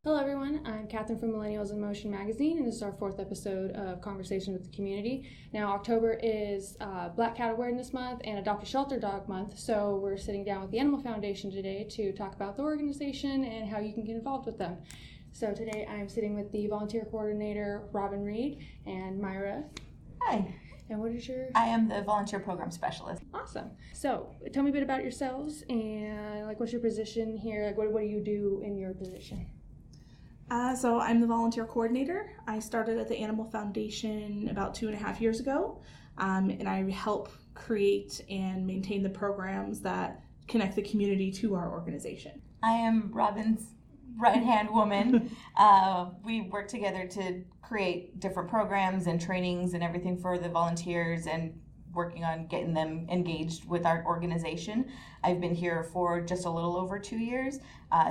Hello everyone, I'm Catherine from Millennials in Motion magazine, and this is our 4th episode of Conversation with the Community. Now October is Black Cat Awareness Month and Adopt a Shelter Dog Month, so we're sitting down with the Animal Foundation today to talk about the organization and how you can get involved with them. So today I'm sitting with the volunteer coordinator, Robyn Reed, and Myra. Hi. And what is your... I am the volunteer program specialist. Awesome. So tell me a bit about yourselves and what's your position here? What do you do in your position? So I'm the volunteer coordinator. I started at the Animal Foundation about 2.5 years ago, and I help create and maintain the programs that connect the community to our organization. I am Robyn's right-hand woman. We work together to create different programs and trainings and everything for the volunteers and working on getting them engaged with our organization. I've been here for just a little over 2 years.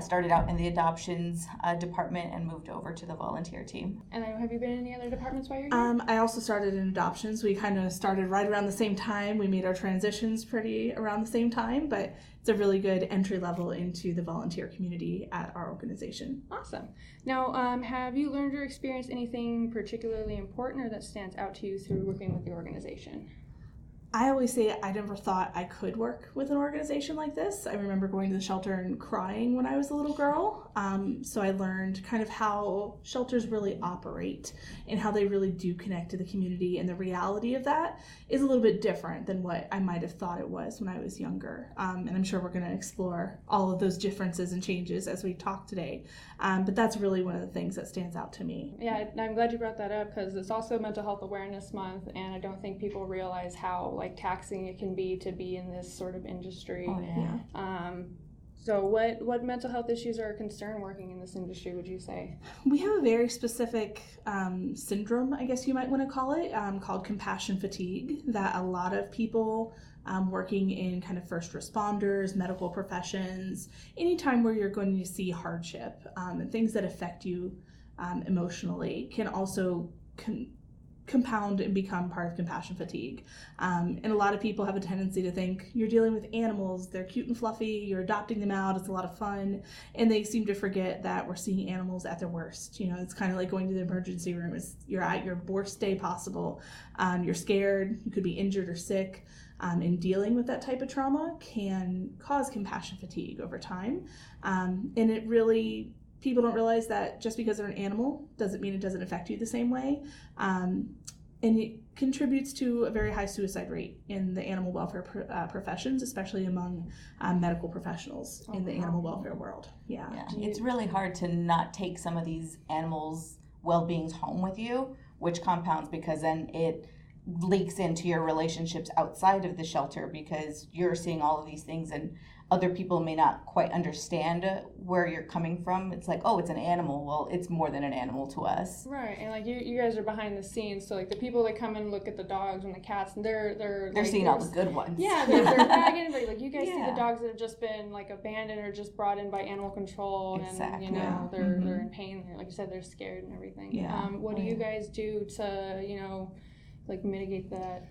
Started out in the adoptions department and moved over to the volunteer team. And have you been in any other departments while you're here? I also started in adoptions. We kind of started right around the same time. We made our transitions pretty around the same time, but it's a really good entry level into the volunteer community at our organization. Awesome. Now, have you learned or experienced anything particularly important or that stands out to you through working with the organization? I always say I never thought I could work with an organization like this. I remember going to the shelter and crying when I was a little girl. So I learned kind of how shelters really operate and how they really do connect to the community. And the reality of that is a little bit different than what I might have thought it was when I was younger. And I'm sure we're going to explore all of those differences and changes as we talk today. But that's really one of the things that stands out to me. Yeah, I'm glad you brought that up because it's also Mental Health Awareness Month, and I don't think people realize how taxing it can be to be in this sort of industry. Oh, yeah. So what mental health issues are a concern working in this industry, would you say? We have a very specific syndrome, I guess you might want to call it, called compassion fatigue, that a lot of people working in kind of first responders, medical professions, anytime where you're going to see hardship and things that affect you emotionally can also compound and become part of compassion fatigue. And a lot of people have a tendency to think you're dealing with animals, they're cute and fluffy, you're adopting them out, it's a lot of fun, and they seem to forget that we're seeing animals at their worst. You know, it's kind of like going to the emergency room. You're at your worst day possible. You're scared, you could be injured or sick, and dealing with that type of trauma can cause compassion fatigue over time. And it really, people don't realize that just because they're an animal doesn't mean it doesn't affect you the same way. And it contributes to a very high suicide rate in the animal welfare professions, especially among medical professionals in the animal welfare world. Yeah. It's really hard to not take some of these animals' well-beings home with you, which compounds because then it leaks into your relationships outside of the shelter because you're seeing all of these things and other people may not quite understand where you're coming from. It's like, oh, it's an animal. Well, it's more than an animal to us. Right, and you guys are behind the scenes, so the people that come and look at the dogs and the cats, and they're seeing all the good ones. Yeah, they're bagging, but you guys see the dogs that have just been abandoned or just brought in by animal control, exactly. And they're in pain. Like you said, they're scared and everything. Yeah. What do you guys do to mitigate that?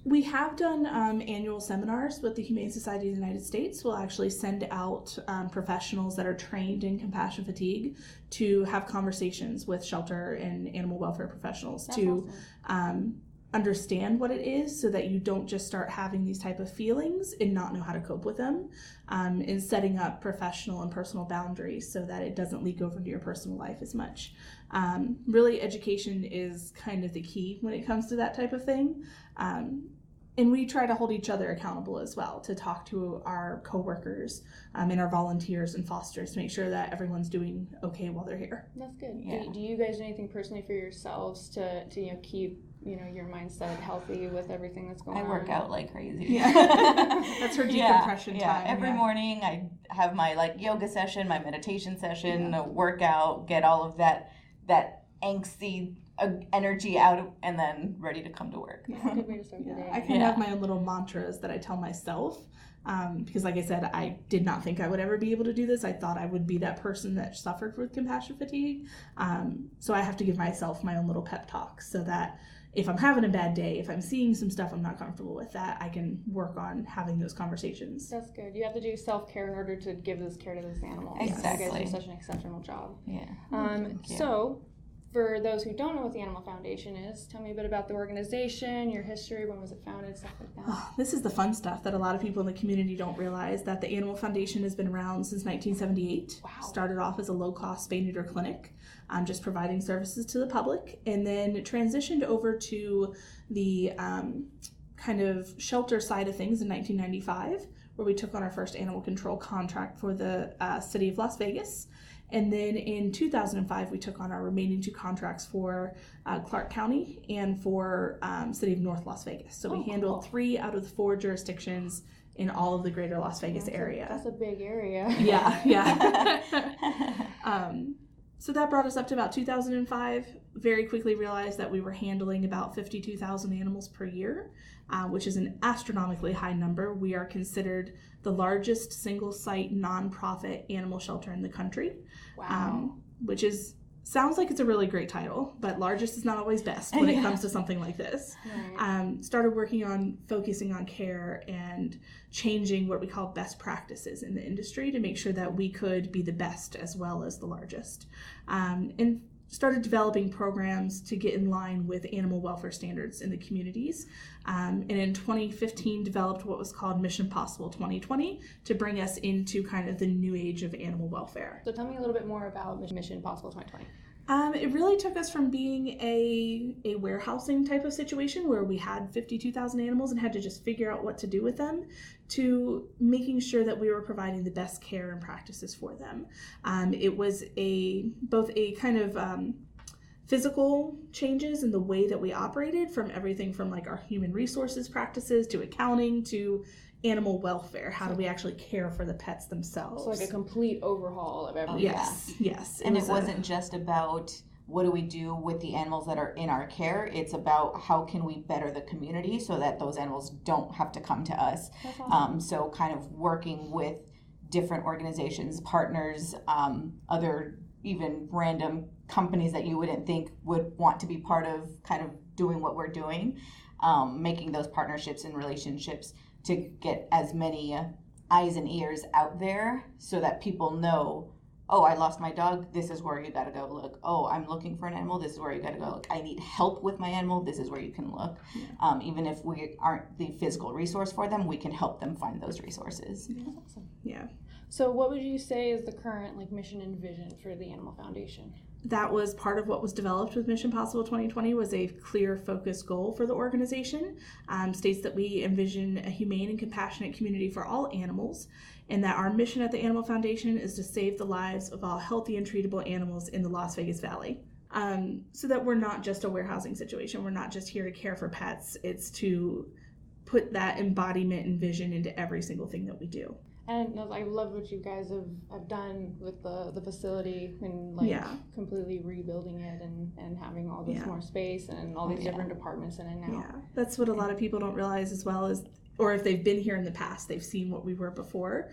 We have done annual seminars with the Humane Society of the United States. We'll actually send out professionals that are trained in compassion fatigue to have conversations with shelter and animal welfare professionals. That's to awesome. Understand what it is so that you don't just start having these type of feelings and not know how to cope with them, and setting up professional and personal boundaries so that it doesn't leak over into your personal life as much. Really, education is kind of the key when it comes to that type of thing. And we try to hold each other accountable as well, to talk to our coworkers and our volunteers and fosters to make sure that everyone's doing okay while they're here. That's good. Yeah. Do you guys do anything personally for yourselves to keep your mindset healthy with everything that's going on? I work out like crazy. Yeah. That's her decompression time. Every morning I have my yoga session, my meditation session, workout, get all of that angsty energy out and then ready to come to work. That's a good way to start the day. I kind of have my own little mantras that I tell myself because like I said, I did not think I would ever be able to do this. I thought I would be that person that suffered with compassion fatigue. So I have to give myself my own little pep talk so that if I'm having a bad day, if I'm seeing some stuff I'm not comfortable with, that I can work on having those conversations. That's good. You have to do self-care in order to give this care to those animals. Exactly. You guys do such an exceptional job. Yeah. So, for those who don't know what the Animal Foundation is, tell me a bit about the organization, your history, when was it founded, stuff like that. Oh, this is the fun stuff that a lot of people in the community don't realize, that the Animal Foundation has been around since 1978. Wow. Started off as a low-cost spay-neuter clinic, just providing services to the public, and then transitioned over to the kind of shelter side of things in 1995, where we took on our first animal control contract for the city of Las Vegas. And then in 2005, we took on our remaining 2 contracts for Clark County and for City of North Las Vegas. So we handled 3 out of the 4 jurisdictions in all of the greater Las Vegas area. That's a big area. Yeah. So that brought us up to about 2005. Very quickly realized that we were handling about 52,000 animals per year, which is an astronomically high number. We are considered the largest single-site nonprofit animal shelter in the country. Wow. Which sounds like it's a really great title, but largest is not always best when it comes to something like this. Right. Started working on focusing on care and changing what we call best practices in the industry to make sure that we could be the best as well as the largest. And started developing programs to get in line with animal welfare standards in the communities. And in 2015 developed what was called Mission Possible 2020 to bring us into kind of the new age of animal welfare. So tell me a little bit more about Mission Possible 2020. It really took us from being a warehousing type of situation where we had 52,000 animals and had to just figure out what to do with them, to making sure that we were providing the best care and practices for them. It was both a kind of physical changes in the way that we operated, from everything from like our human resources practices to accounting to animal welfare. How do we actually care for the pets themselves? So like a complete overhaul of everything. Yes. And it wasn't just about what do we do with the animals that are in our care. It's about how can we better the community so that those animals don't have to come to us. That's awesome. So kind of working with different organizations, partners, other even random companies that you wouldn't think would want to be part of kind of doing what we're doing, making those partnerships and relationships to get as many eyes and ears out there so that people know, oh, I lost my dog, this is where you gotta go look. Oh, I'm looking for an animal, this is where you gotta go look. I need help with my animal, this is where you can look. Yeah. Even if we aren't the physical resource for them, we can help them find those resources. Yeah. That's awesome. Yeah. So what would you say is the current mission and vision for the Animal Foundation? That was part of what was developed with Mission Possible 2020, was a clear focus goal for the organization. States that we envision a humane and compassionate community for all animals, and that our mission at the Animal Foundation is to save the lives of all healthy and treatable animals in the Las Vegas Valley. So that we're not just a warehousing situation. We're not just here to care for pets. It's to put that embodiment and vision into every single thing that we do. And I love what you guys have done with the facility and completely rebuilding it and having all this more space and all these different departments in it now. Yeah, that's what a lot of people don't realize as well, as, or if they've been here in the past, they've seen what we were before.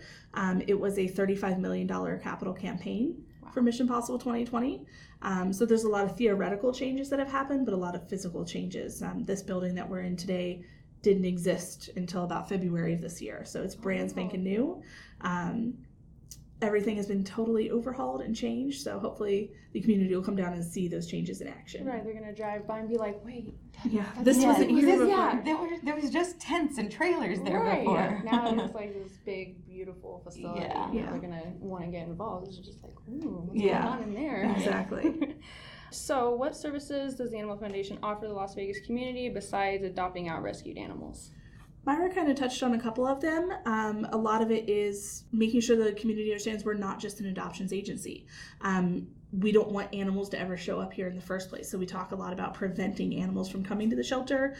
It was a $35 million capital campaign for Mission Possible 2020. So there's a lot of theoretical changes that have happened, but a lot of physical changes. This building that we're in today didn't exist until about February of this year, so it's brand spanking new. Everything has been totally overhauled and changed, so hopefully the community will come down and see those changes in action. Right, they're gonna drive by and be like, wait, this wasn't here before. Yeah, there was just tents and trailers there before. Yeah. Now it's like this big, beautiful facility. Yeah. They're gonna want to get involved. It's just like, ooh, what's going on in there? Exactly. So what services does the Animal Foundation offer the Las Vegas community besides adopting out rescued animals? Myra kind of touched on a couple of them. A lot of it is making sure the community understands we're not just an adoptions agency. We don't want animals to ever show up here in the first place. So we talk a lot about preventing animals from coming to the shelter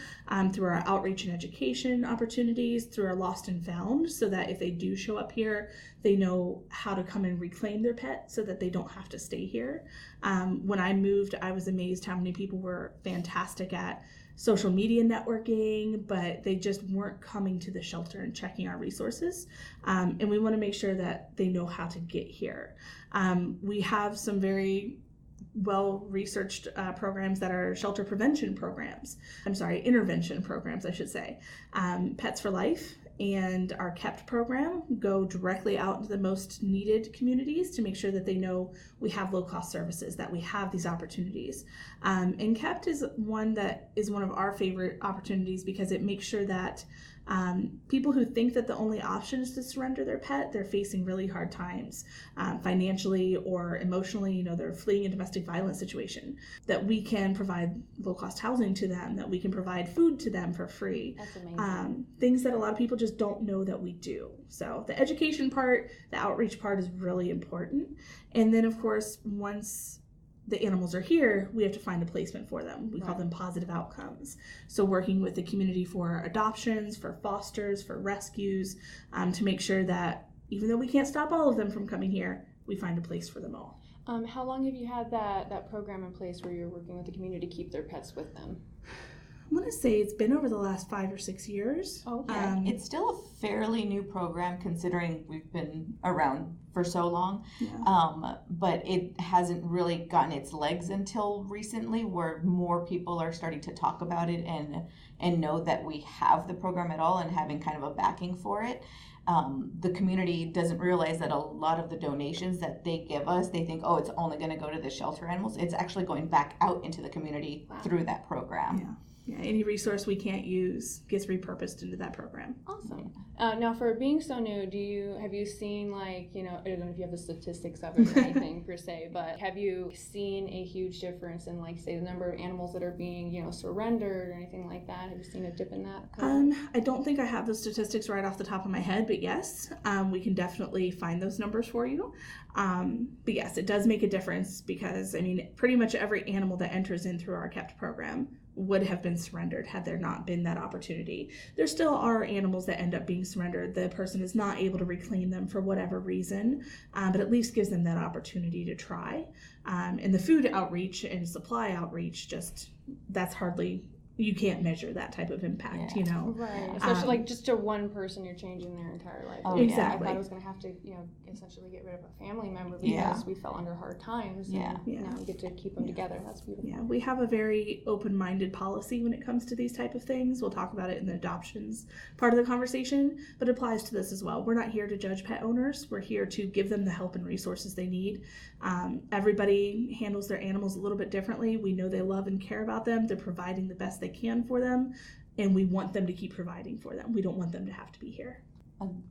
through our outreach and education opportunities, through our lost and found, so that if they do show up here, they know how to come and reclaim their pet so that they don't have to stay here. When I moved, I was amazed how many people were fantastic at social media networking, but they just weren't coming to the shelter and checking our resources. And we want to make sure that they know how to get here. We have some very well-researched programs that are shelter prevention programs. Intervention programs, I should say. Pets for Life and our KEPT program go directly out into the most needed communities to make sure that they know we have low-cost services, that we have these opportunities. And KEPT is one of our favorite opportunities because it makes sure that people who think that the only option is to surrender their pet, they're facing really hard times financially or emotionally. They're fleeing a domestic violence situation, that we can provide low-cost housing to them, that we can provide food to them for free. That's amazing. Things that a lot of people just don't know that we do. So the education part, the outreach part is really important. And then, of course, once the animals are here, we have to find a placement for them. We call them positive outcomes. So working with the community for adoptions, for fosters, for rescues, to make sure that even though we can't stop all of them from coming here, we find a place for them all. How long have you had that program in place where you're working with the community to keep their pets with them? I want to say it's been over the last 5 or 6 years. Okay. It's still a fairly new program considering we've been around for so long. Yeah. But it hasn't really gotten its legs until recently, where more people are starting to talk about it and know that we have the program at all and having kind of a backing for it. The community doesn't realize that a lot of the donations that they give us, they think, oh, it's only going to go to the shelter animals. It's actually going back out into the community through that program. Yeah, any resource we can't use gets repurposed into that program. Awesome. Now, for being so new, have you seen, I don't know if you have the statistics of it or anything per se, but have you seen a huge difference in, say, the number of animals that are being, surrendered or anything like that? Have you seen a dip in that? I don't think I have the statistics right off the top of my head, but yes, we can definitely find those numbers for you. But yes, it does make a difference because, pretty much every animal that enters in through our KEPT program would have been surrendered had there not been that opportunity. There still are animals that end up being surrendered. The person is not able to reclaim them for whatever reason, but at least gives them that opportunity to try. And the food outreach and supply outreach, that's hardly, you can't measure that type of impact, Right. Especially just to one person, you're changing their entire life. Oh, exactly. I thought I was going to have to, essentially get rid of a family member because we fell under hard times. And now we get to keep them together. That's beautiful. Yeah, we have a very open-minded policy when it comes to these type of things. We'll talk about it in the adoptions part of the conversation, but it applies to this as well. We're not here to judge pet owners. We're here to give them the help and resources they need. Everybody handles their animals a little bit differently. We know they love and care about them. They're providing the best they can for them, and we want them to keep providing for them. We don't want them to have to be here.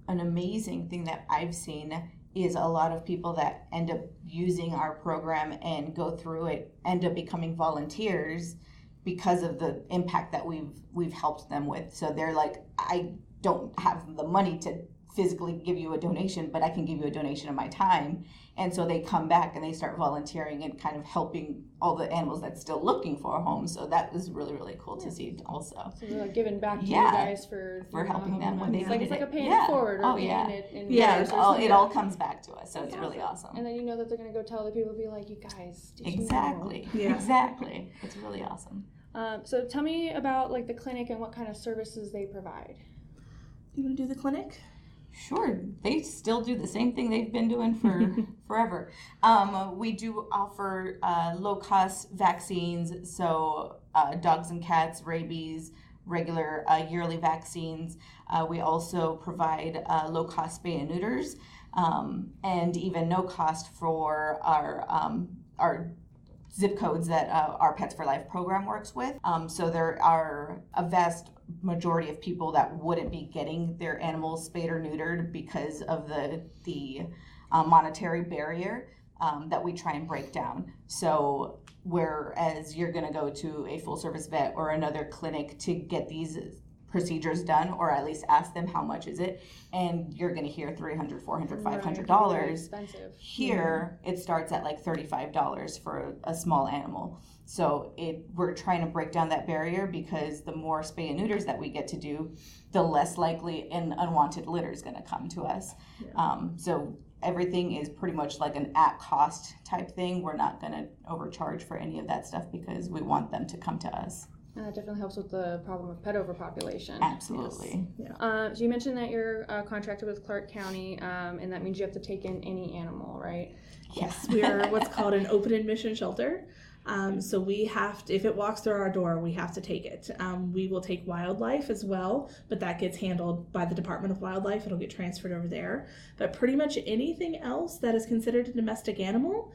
An amazing thing that I've seen is a lot of people that end up using our program and go through it end up becoming volunteers because of the impact that we've helped them with. So they're like, I don't have the money to physically give you a donation, but I can give you a donation of my time. And so they come back and they start volunteering and kind of helping all the animals that's still looking for a home. So that was really, really cool to see also. So they're giving back to you guys for helping them when they it's needed like a paying it. it forward or paying it in it all comes back to us. So it's really awesome. And then that they're going to go tell other people, be like, you guys, did exactly. you know? Exactly. It's really awesome. So tell me about the clinic and what kind of services they provide. You want to do the clinic? Sure, they still do the same thing they've been doing for forever. We do offer low-cost vaccines, so dogs and cats, rabies, regular yearly vaccines. We also provide low-cost spay and neuters, and even no cost for our zip codes that our Pets for Life program works with. So there are a vast majority of people that wouldn't be getting their animals spayed or neutered because of the monetary barrier that we try and break down. So whereas you're going to go to a full service vet or another clinic to get these procedures done, or at least ask them how much is it, and you're going to hear $300, $400, $500. Expensive. Here it starts at like $35 for a small animal. So we're trying to break down that barrier, because the more spay and neuters that we get to do, the less likely an unwanted litter is going to come to us. So everything is pretty much like an at cost type thing. We're not going to overcharge for any of that stuff because we want them to come to us. And that definitely helps with the problem of pet overpopulation. Absolutely. Yes. Yeah. So you mentioned that you're contracted with Clark County, and that means you have to take in any animal, right? Yes, we are what's called an open admission shelter. So we have to, if it walks through our door, we have to take it. We will take wildlife as well, but that gets handled by the Department of Wildlife. It'll get transferred over there. But pretty much anything else that is considered a domestic animal,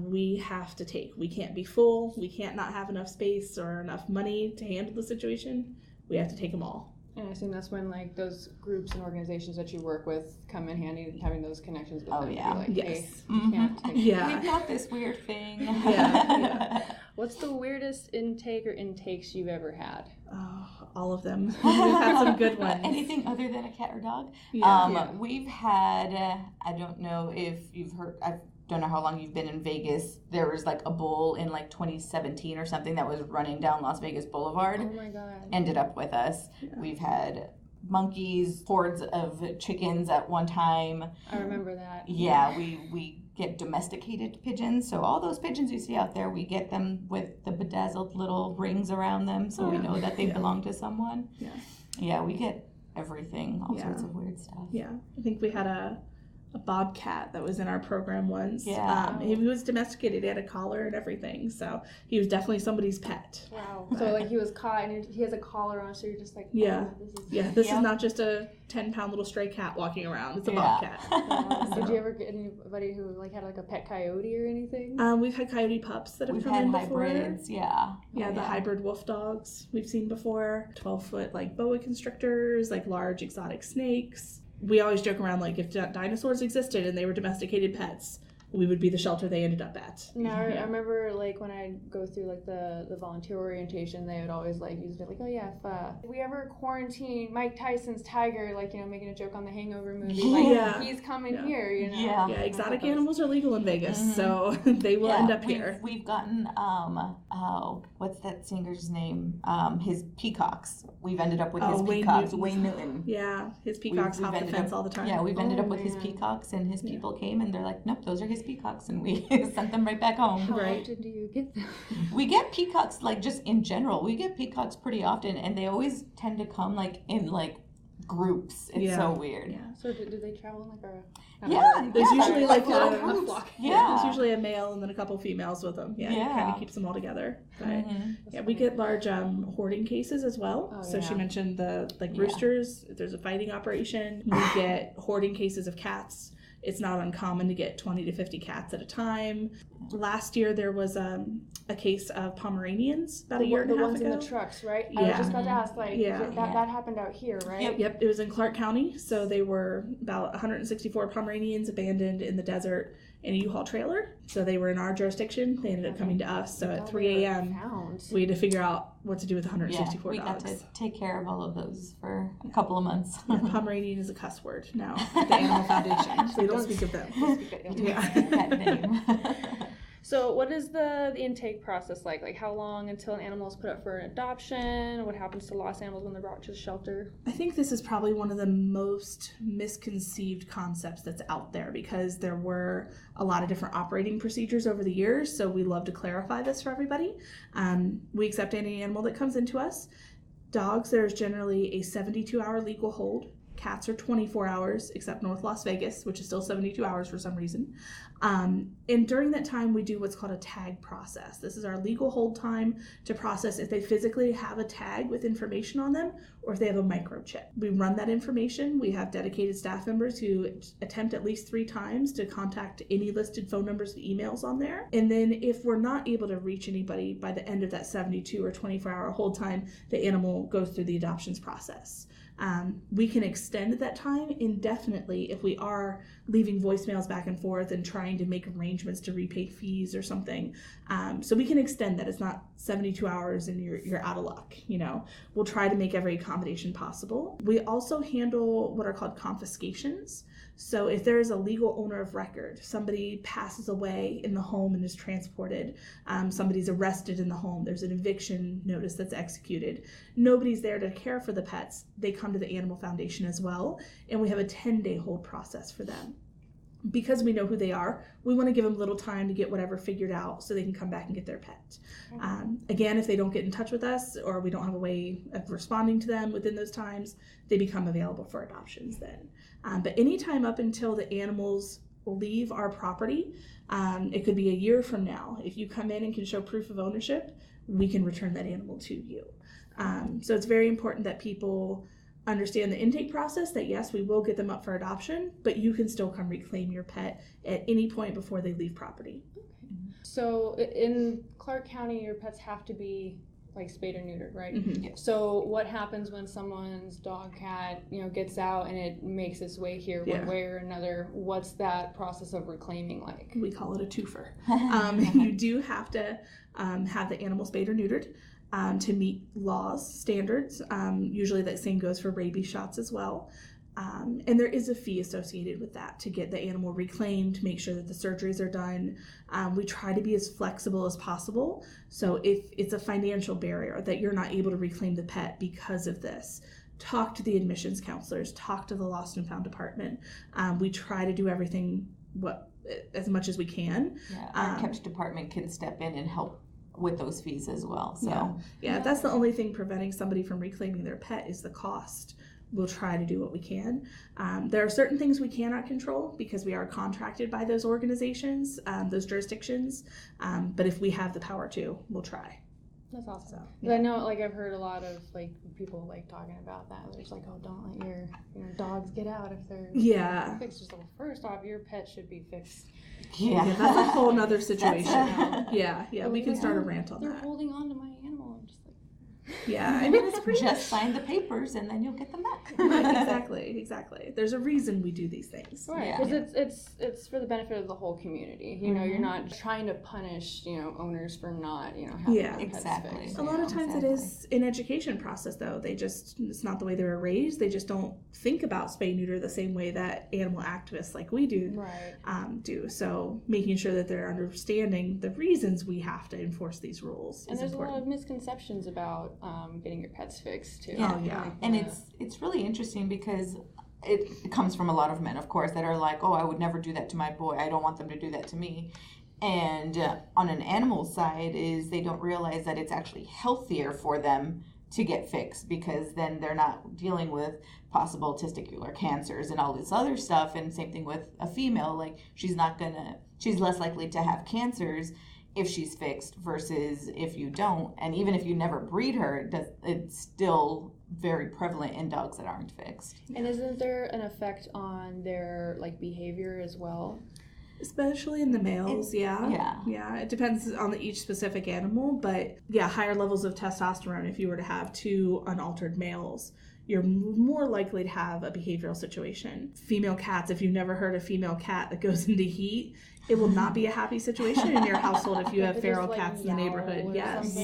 we have to take. We can't be full. We can't not have enough space or enough money to handle the situation. We have to take them all. And I assume that's when like those groups and organizations that you work with come in handy, having those connections with them. Yeah. To be like, hey, Yes. you can't take We've got this weird thing. Yeah. What's the weirdest intake or intakes you've ever had? Oh, all of them. We've had some good ones. Anything other than a cat or dog? Yeah. We've had, I don't know if you've heard, I don't know how long you've been in Vegas. There was like a bull in like 2017 or something that was running down Las Vegas Boulevard. Oh my God. Ended up with us. Yeah. We've had monkeys, hordes of chickens at one time. I remember that. Yeah, we get domesticated pigeons. So all those pigeons you see out there, we get them with the bedazzled little rings around them, so we know that they belong to someone. Yeah. Yeah, we get everything, all sorts of weird stuff. Yeah, I think we had a bobcat that was in our program once. Yeah. He was domesticated. He had a collar and everything, so he was definitely somebody's pet. Wow. So like he was caught and he has a collar on, so you're just like, oh, Yeah. this is This is not just a 10-pound little stray cat walking around. It's a bobcat. Did you ever get anybody who like had like a pet coyote or anything? We've had coyote pups that have We've come had in before. hybrids, yeah. Yeah, the hybrid wolf dogs we've seen before. 12-foot like boa constrictors, like large exotic snakes. We always joke around like if dinosaurs existed and they were domesticated pets, we would be the shelter they ended up at. No, I remember like when I go through like the volunteer orientation, they would always like use it like, oh yeah, if we ever quarantine Mike Tyson's tiger, like, you know, making a joke on the Hangover movie, like he's coming here, you know. Yeah, exotic animals are legal in Vegas, so they will end up here. We've gotten what's that singer's name? His peacocks. We've ended up with his peacocks. Wayne Newton. Yeah, his peacocks hop the fence all the time. Yeah, we've ended up with his peacocks, and his people came and they're like, nope, those are his peacocks, and we sent them right back home. How often do you get them? We get peacocks, like, just in general. We get peacocks pretty often, and they always tend to come like in like groups. It's so weird. Yeah. So do they travel in like There's usually like little a groups. flock. Yeah. There's usually a male and then a couple females with them. Yeah, it kind of keeps them all together. But, yeah, we get large hoarding cases as well. Oh, so she mentioned the roosters. If there's a fighting operation, we get hoarding cases of cats. It's not uncommon to get 20 to 50 cats at a time. Last year there was a case of Pomeranians about a year and a half ago. The ones in the trucks, right? Yeah. I was just about to ask, like, that happened out here, right? Yep, it was in Clark County. So they were about 164 Pomeranians abandoned in the desert in a U-Haul trailer. So they were in our jurisdiction. They ended up coming to us. So at 3 a.m. we had to figure out what to do with 164 we dogs. got to take care of all of those for a couple of months. Pomeranian is a cuss word now at the Animal Foundation, so we don't speak of them. That name. So what is the intake process like? Like how long until an animal is put up for an adoption? What happens to lost animals when they're brought to the shelter? I think this is probably one of the most misconceived concepts that's out there because there were a lot of different operating procedures over the years, so we love to clarify this for everybody. We accept any animal that comes into us. Dogs, there's generally a 72-hour legal hold. Cats are 24 hours, except North Las Vegas, which is still 72 hours for some reason. And during that time, we do what's called a tag process. This is our legal hold time to process if they physically have a tag with information on them or if they have a microchip. We run that information. We have dedicated staff members who attempt at least 3 times to contact any listed phone numbers and emails on there. And then if we're not able to reach anybody by the end of that 72 or 24-hour hold time, the animal goes through the adoptions process. We can extend that time indefinitely if we are leaving voicemails back and forth and trying to make arrangements to repay fees or something. So we can extend that. It's not 72 hours and you're out of luck. You know, we'll try to make every accommodation possible. We also handle what are called confiscations. So if there is a legal owner of record, somebody passes away in the home and is transported, somebody's arrested in the home, there's an eviction notice that's executed, nobody's there to care for the pets, they come to the Animal Foundation as well, and we have a 10-day hold process for them. because we know who they are, we want to give them a little time to get whatever figured out so they can come back and get their pet. Again, if they don't get in touch with us or we don't have a way of responding to them within those times, they become available for adoptions then. But anytime up until the animals leave our property, it could be a year from now. If you come in and can show proof of ownership, we can return that animal to you. So it's very important that people understand the intake process, that yes, we will get them up for adoption, but you can still come reclaim your pet at any point before they leave property. Okay. So in Clark County, your pets have to be like spayed or neutered, right? Mm-hmm. Yes. So what happens when someone's dog, cat, gets out and it makes its way here one way or another? What's that process of reclaiming like? We call it a twofer. You do have to have the animal spayed or neutered to meet laws, standards. Usually that same goes for rabies shots as well. And there is a fee associated with that to get the animal reclaimed, make sure that the surgeries are done. We try to be as flexible as possible. So if it's a financial barrier that you're not able to reclaim the pet because of this, talk to the admissions counselors, talk to the lost and found department. We try to do everything as much as we can. Yeah, our catch department can step in and help with those fees as well. So yeah, that's the only thing preventing somebody from reclaiming their pet is the cost. We'll try to do what we can. There are certain things we cannot control because we are contracted by those organizations, those jurisdictions. But if we have the power to, we'll try. That's awesome. So, yeah. I know, like, I've heard a lot of like people like talking about that. There's like, oh, don't let your dogs get out if they're fixed. Just, well, first off, your pet should be fixed. Yeah, that's a whole nother situation. Yeah, we can start a rant on they're that. They're holding on to my animal. I'm just like, yeah, I mean, it's pretty just sign the papers and then you'll get them back. Exactly. There's a reason we do these things. Right, because it's for the benefit of the whole community. You're not trying to punish owners for not having their pets fixed. A lot of times it is an education process though. It's not the way they were raised. They just don't think about spay neuter the same way that animal activists like we do do. So making sure that they're understanding the reasons we have to enforce these rules and is there's important. a lot of misconceptions about getting your pets fixed too. And it's really interesting because it comes from a lot of men, of course, that are like, oh, I would never do that to my boy. I don't want them to do that to me. And on an animal side is they don't realize that it's actually healthier for them to get fixed because then they're not dealing with possible testicular cancers and all this other stuff. And same thing with a female, like she's less likely to have cancers if she's fixed versus if you don't. And even if you never breed her, it's still very prevalent in dogs that aren't fixed. And isn't there an effect on their behavior as well? Especially in the males, yeah. It depends on each specific animal, but higher levels of testosterone. If you were to have two unaltered males, you're more likely to have a behavioral situation. Female cats, if you've never heard a female cat that goes into heat, it will not be a happy situation in your household if you have feral cats in the neighborhood. Yes.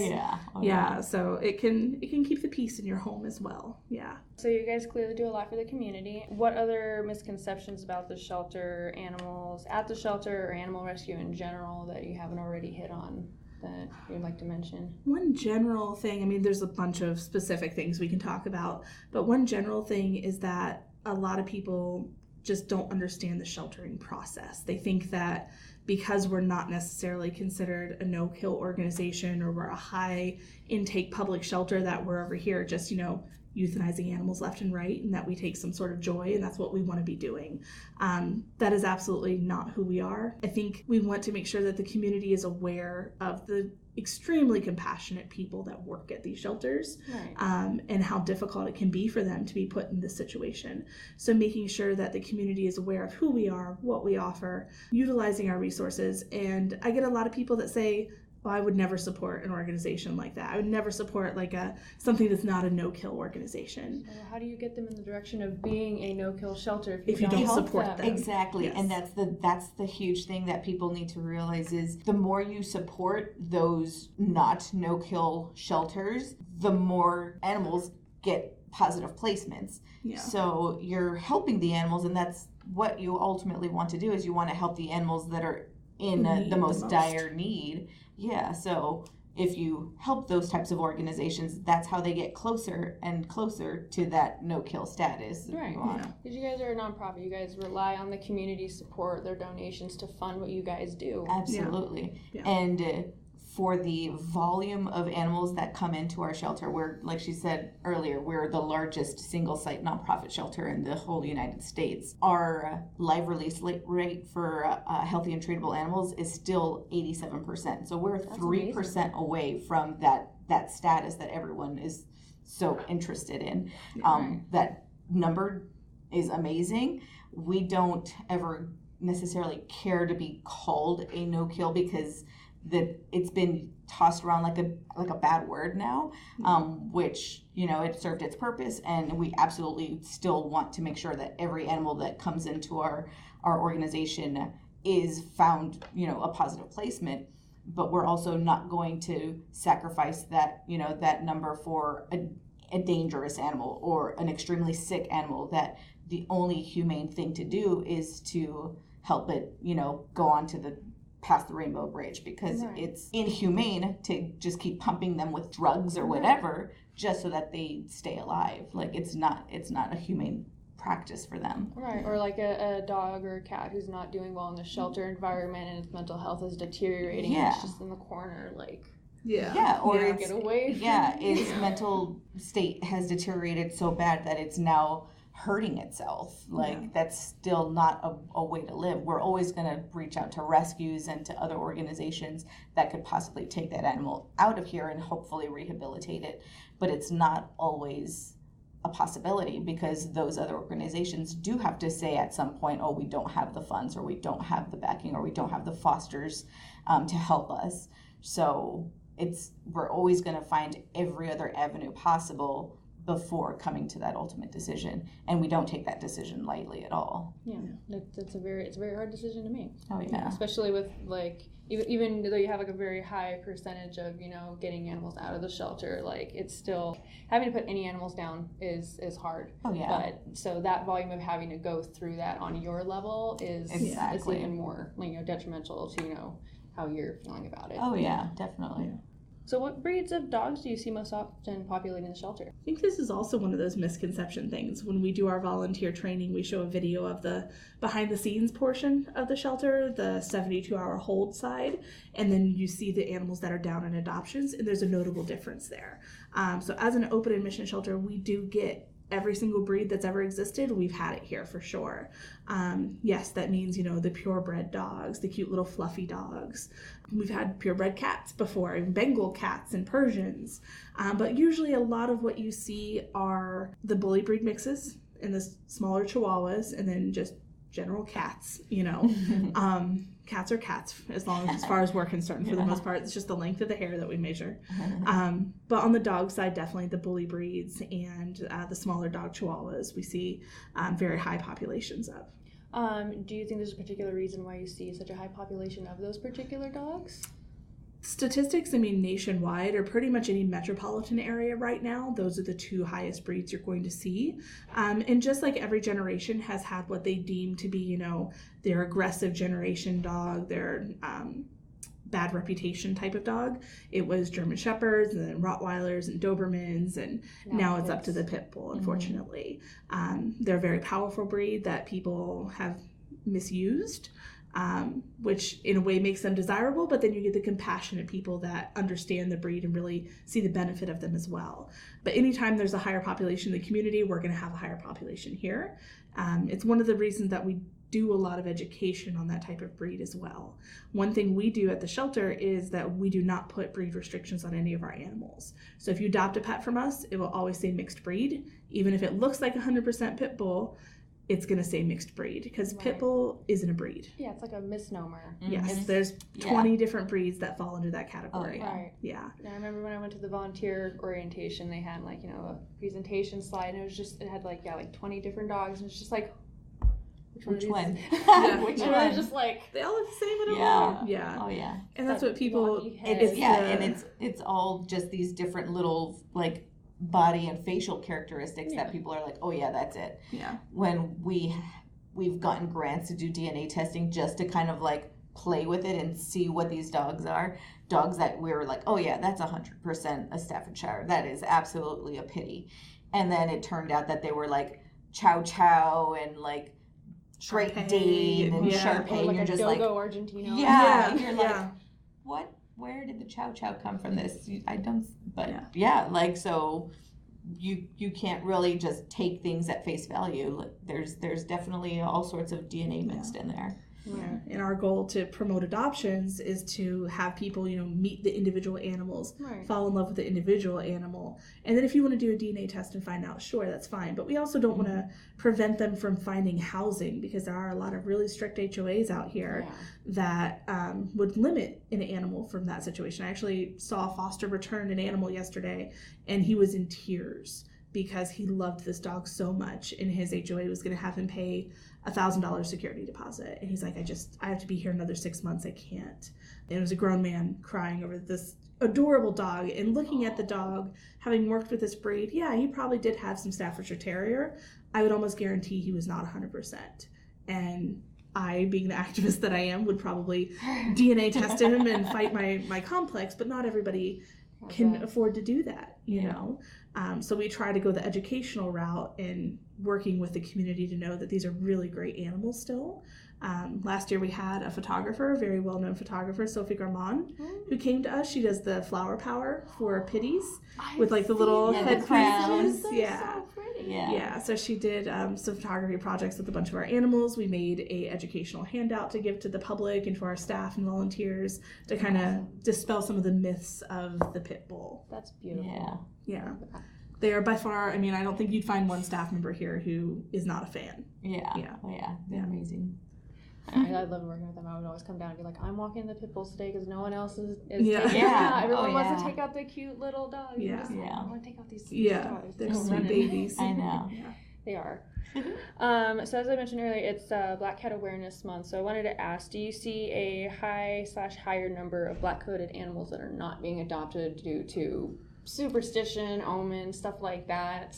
Yeah. So it can keep the peace in your home as well. Yeah. So you guys clearly do a lot for the community. What other misconceptions about the shelter, animals at the shelter, or animal rescue in general that you haven't already hit on that you'd like to mention? One general thing, I mean, there's a bunch of specific things we can talk about, but one general thing is that a lot of people just don't understand the sheltering process. They think that because we're not necessarily considered a no-kill organization or we're a high intake public shelter that we're over here just, euthanizing animals left and right, and that we take some sort of joy, and that's what we want to be doing. That is absolutely not who we are. I think we want to make sure that the community is aware of the extremely compassionate people that work at these shelters, and how difficult it can be for them to be put in this situation. So making sure that the community is aware of who we are, what we offer, utilizing our resources. And I get a lot of people that say, well, I would never support an organization like that. I would never support something that's not a no-kill organization. So how do you get them in the direction of being a no-kill shelter if you don't support them? Exactly, and that's the huge thing that people need to realize is the more you support those not no-kill shelters, the more animals get positive placements. Yeah. So you're helping the animals, and that's what you ultimately want to do is you want to help the animals that are in the most dire need. Yeah, so if you help those types of organizations, that's how they get closer and closer to that no-kill status. Right. Because you guys are a nonprofit. You guys rely on the community support, their donations to fund what you guys do. Absolutely. And for the volume of animals that come into our shelter, we're, like she said earlier, we're the largest single-site nonprofit shelter in the whole United States. Our live release rate for healthy and treatable animals is still 87%. So we're 3% away from that status that everyone is so interested in. That number is amazing. We don't ever necessarily care to be called a no-kill because that it's been tossed around like a bad word now, which, you know, it served its purpose, and we absolutely still want to make sure that every animal that comes into our organization is found, you know, a positive placement. But we're also not going to sacrifice that, you know, that number for a dangerous animal or an extremely sick animal, that the only humane thing to do is to help it, you know, go on to the past the rainbow bridge, because it's inhumane to just keep pumping them with drugs or whatever just so that they stay alive. Like it's not a humane practice for them. Right. Or like a dog or a cat who's not doing well in the shelter environment and its mental health is deteriorating. Yeah. It's just in the corner, like or get away. Its mental state has deteriorated so bad that it's now hurting itself. Like that's still not a way to live. We're always going to reach out to rescues and to other organizations that could possibly take that animal out of here and hopefully rehabilitate it, but it's not always a possibility, because those other organizations do have to say at some point, oh, we don't have the funds, or we don't have the backing, or we don't have the fosters to help us. So we're always going to find every other avenue possible before coming to that ultimate decision, and we don't take that decision lightly at all. It's a very hard decision to make. Especially with like even though you have like a very high percentage of, you know, getting animals out of the shelter, like it's still having to put any animals down is hard. But so that volume of having to go through that on your level is even more, you know, detrimental to, you know, how you're feeling about it. Definitely. So what breeds of dogs do you see most often populating the shelter? I think this is also one of those misconception things. When we do our volunteer training, we show a video of the behind the scenes portion of the shelter, the 72-hour hold side, and then you see the animals that are down in adoptions, and there's a notable difference there. So as an open admission shelter, we do get every single breed that's ever existed. We've had it here for sure. Yes, that means, you know, the purebred dogs, the cute little fluffy dogs. We've had purebred cats before, and Bengal cats and Persians. But usually a lot of what you see are the bully breed mixes and the smaller Chihuahuas, and then just general cats, you know. Cats are cats, as far as we're concerned, for the most part. It's just the length of the hair that we measure. But on the dog side, definitely the bully breeds and the smaller dog Chihuahuas we see very high populations of. Do you think there's a particular reason why you see such a high population of those particular dogs? Statistics, I mean, nationwide, or pretty much any metropolitan area right now, those are the two highest breeds you're going to see. And just like every generation has had what they deem to be, you know, their aggressive generation dog, their bad reputation type of dog. It was German Shepherds, and then Rottweilers and Dobermans, and now it's up to the Pit Bull, unfortunately. They're a very powerful breed that people have misused. Which in a way makes them desirable, but then you get the compassionate people that understand the breed and really see the benefit of them as well. But anytime there's a higher population in the community, we're going to have a higher population here. It's one of the reasons that we do a lot of education on that type of breed as well. One thing we do at the shelter is that we do not put breed restrictions on any of our animals. So if you adopt a pet from us, it will always say mixed breed. Even if it looks like 100% Pit Bull, it's going to say mixed breed, because Pit Bull isn't a breed. Yeah, it's like a misnomer. Yes, there's 20 different breeds that fall under that category. Yeah, I remember when I went to the volunteer orientation, they had like, you know, a presentation slide, and it had like 20 different dogs, and it's just like, which one? Which one? It was just like, they all look the same in a way. Yeah. Oh yeah. And that's what people. It's all just these different little like body and facial characteristics that people are like, oh yeah, that's it. Yeah. When we've gotten grants to do DNA testing just to kind of like play with it and see what these dogs are. Dogs that we were like, oh yeah, that's 100% a Staffordshire. That is absolutely a pitty. And then it turned out that they were like Chow Chow and like Great Dane and Sharpei. Or like you're a just Dogo like, Argentino. yeah, and you're like, what? Where did the Chow Chow come from this? I don't, but like, so you can't really just take things at face value. There's definitely all sorts of DNA mixed in there. Yeah. And our goal to promote adoptions is to have people, meet the individual animals, fall in love with the individual animal. And then if you want to do a DNA test and find out, sure, that's fine. But we also don't want to prevent them from finding housing, because there are a lot of really strict HOAs out here that would limit an animal from that situation. I actually saw a foster return an animal yesterday, and he was in tears because he loved this dog so much, and his HOA was going to have him pay $1,000 security deposit. And he's like, I have to be here another 6 months. I can't. And it was a grown man crying over this adorable dog, and looking at the dog, having worked with this breed, he probably did have some Staffordshire Terrier. I would almost guarantee he was not 100%. And I, being the activist that I am, would probably DNA test him and fight my complex, but not everybody can afford to do that, you know? So we try to go the educational route in working with the community to know that these are really great animals still. Last year we had a photographer, a very well-known photographer, Sophie Garmon, who came to us. She does the flower power for pitties with like the little head crowns. So she did some photography projects with a bunch of our animals. We made a educational handout to give to the public and to our staff and volunteers to kind of dispel some of the myths of the pit bull. That's beautiful. Yeah. They are by far, I don't think you'd find one staff member here who is not a fan. They're amazing. I love working with them. I would always come down and be like, I'm walking the pit bulls today because no one else is taking them out. Everyone wants to take out the cute little dogs. I want to take out these dogs. They're sweet babies. I know. They are. So as I mentioned earlier, it's Black Cat Awareness Month. So I wanted to ask, do you see a higher number of black-coated animals that are not being adopted due to superstition, omen, stuff like that?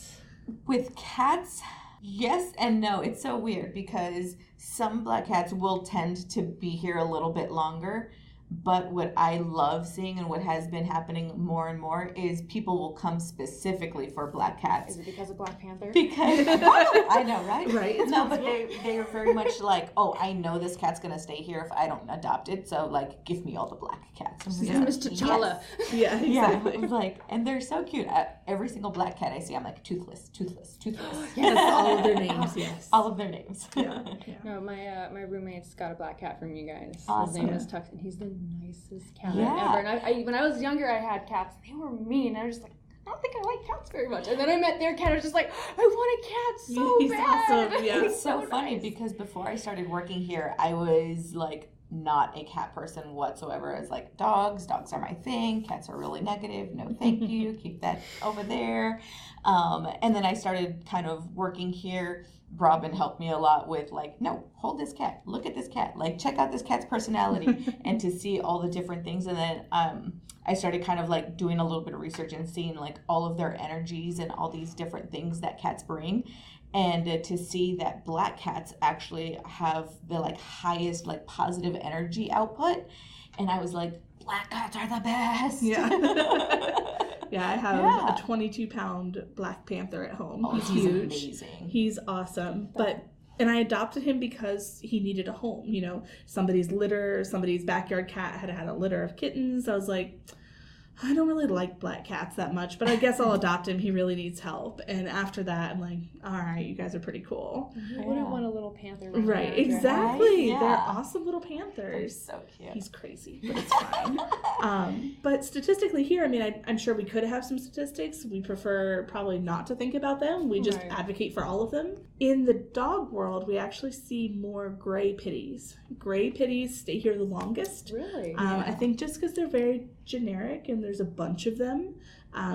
With cats, yes and no. It's so weird because some black cats will tend to be here a little bit longer. But what I love seeing and what has been happening more and more is people will come specifically for black cats. Is it because of Black Panther? Because I know, right? Right. No, but they are very much like, oh, I know this cat's gonna stay here if I don't adopt it. So like, give me all the black cats. Miss T'Challa. Yes. Yeah, exactly. Like, and they're so cute. Every single black cat I see, I'm like, toothless. Yes, all of their names. Yes. All of their names. No, my roommate's got a black cat from you guys. Awesome. His name is Tux, and he's the nicest cat Yeah. ever. And I when I was younger, I had cats. They were mean. I was just like, I don't think I like cats very much. And then I met their cat. I was just like, I want a cat so He's bad. awesome. Yeah. It's so funny because before I started working here, I was like not a cat person whatsoever. I was like, dogs are my thing. Cats are really negative. No, thank you. Keep that over there. And then I started kind of working here. Robyn helped me a lot with like, no, hold this cat. Look at this cat. Like, check out this cat's personality and to see all the different things. And then I started kind of like doing a little bit of research and seeing like all of their energies and all these different things that cats bring. And to see that black cats actually have the like highest like positive energy output. And I was like, black cats are the best. Yeah, I have a 22-pound Black Panther at home. Oh, he's huge. Amazing. He's awesome. And I adopted him because he needed a home. You know, somebody's backyard cat had a litter of kittens. I was like, I don't really like black cats that much, but I guess I'll adopt him. He really needs help. And after that, I'm like, all right, you guys are pretty cool. I wouldn't want a little panther. Right, exactly. Yeah. They're awesome little panthers. They're so cute. He's crazy, but it's fine. But statistically here, I mean, I'm sure we could have some statistics. We prefer probably not to think about them. We just advocate for all of them. In the dog world, we actually see more gray pitties. Gray pitties stay here the longest. Really? I think just because they're very generic and there's a bunch of them.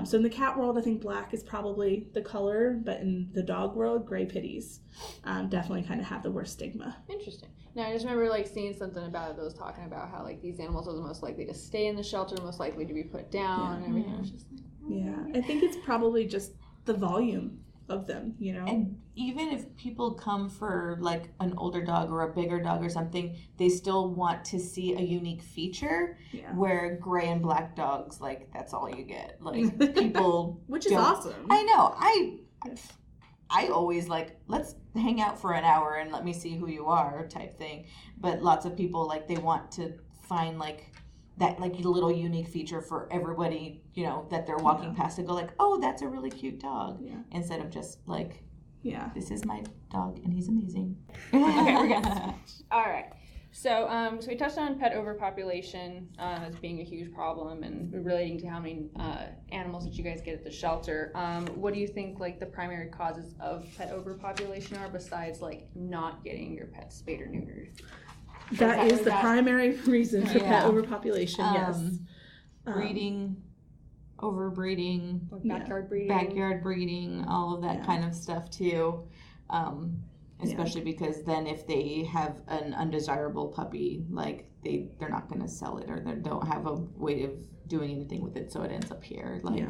So in the cat world, I think black is probably the color, but in the dog world, gray pitties definitely kind of have the worst stigma. Interesting. Now, I just remember like seeing something about it that was talking about how like these animals are the most likely to stay in the shelter, most likely to be put down, and everything. I was just like, I think it's probably just the volume. of them, you know. And even if people come for like an older dog or a bigger dog or something, they still want to see a unique feature. Yeah. Where gray and black dogs, like, that's all you get. Like, people Which is awesome. I know. I always like, let's hang out for an hour and let me see who you are type thing. But lots of people, like, they want to find like that like little unique feature for everybody, you know, that they're walking past and go like, oh, that's a really cute dog. Yeah. Instead of just like, this is my dog and he's amazing. Okay, we're good. All right. So we touched on pet overpopulation as being a huge problem and relating to how many animals that you guys get at the shelter. What do you think like the primary causes of pet overpopulation are besides like not getting your pet spayed or neutered? That is the primary reason for pet overpopulation, yes. Breeding, overbreeding, backyard breeding, all of that kind of stuff too. Especially because then if they have an undesirable puppy, like they're not going to sell it or they don't have a way of doing anything with it, so it ends up here. Like,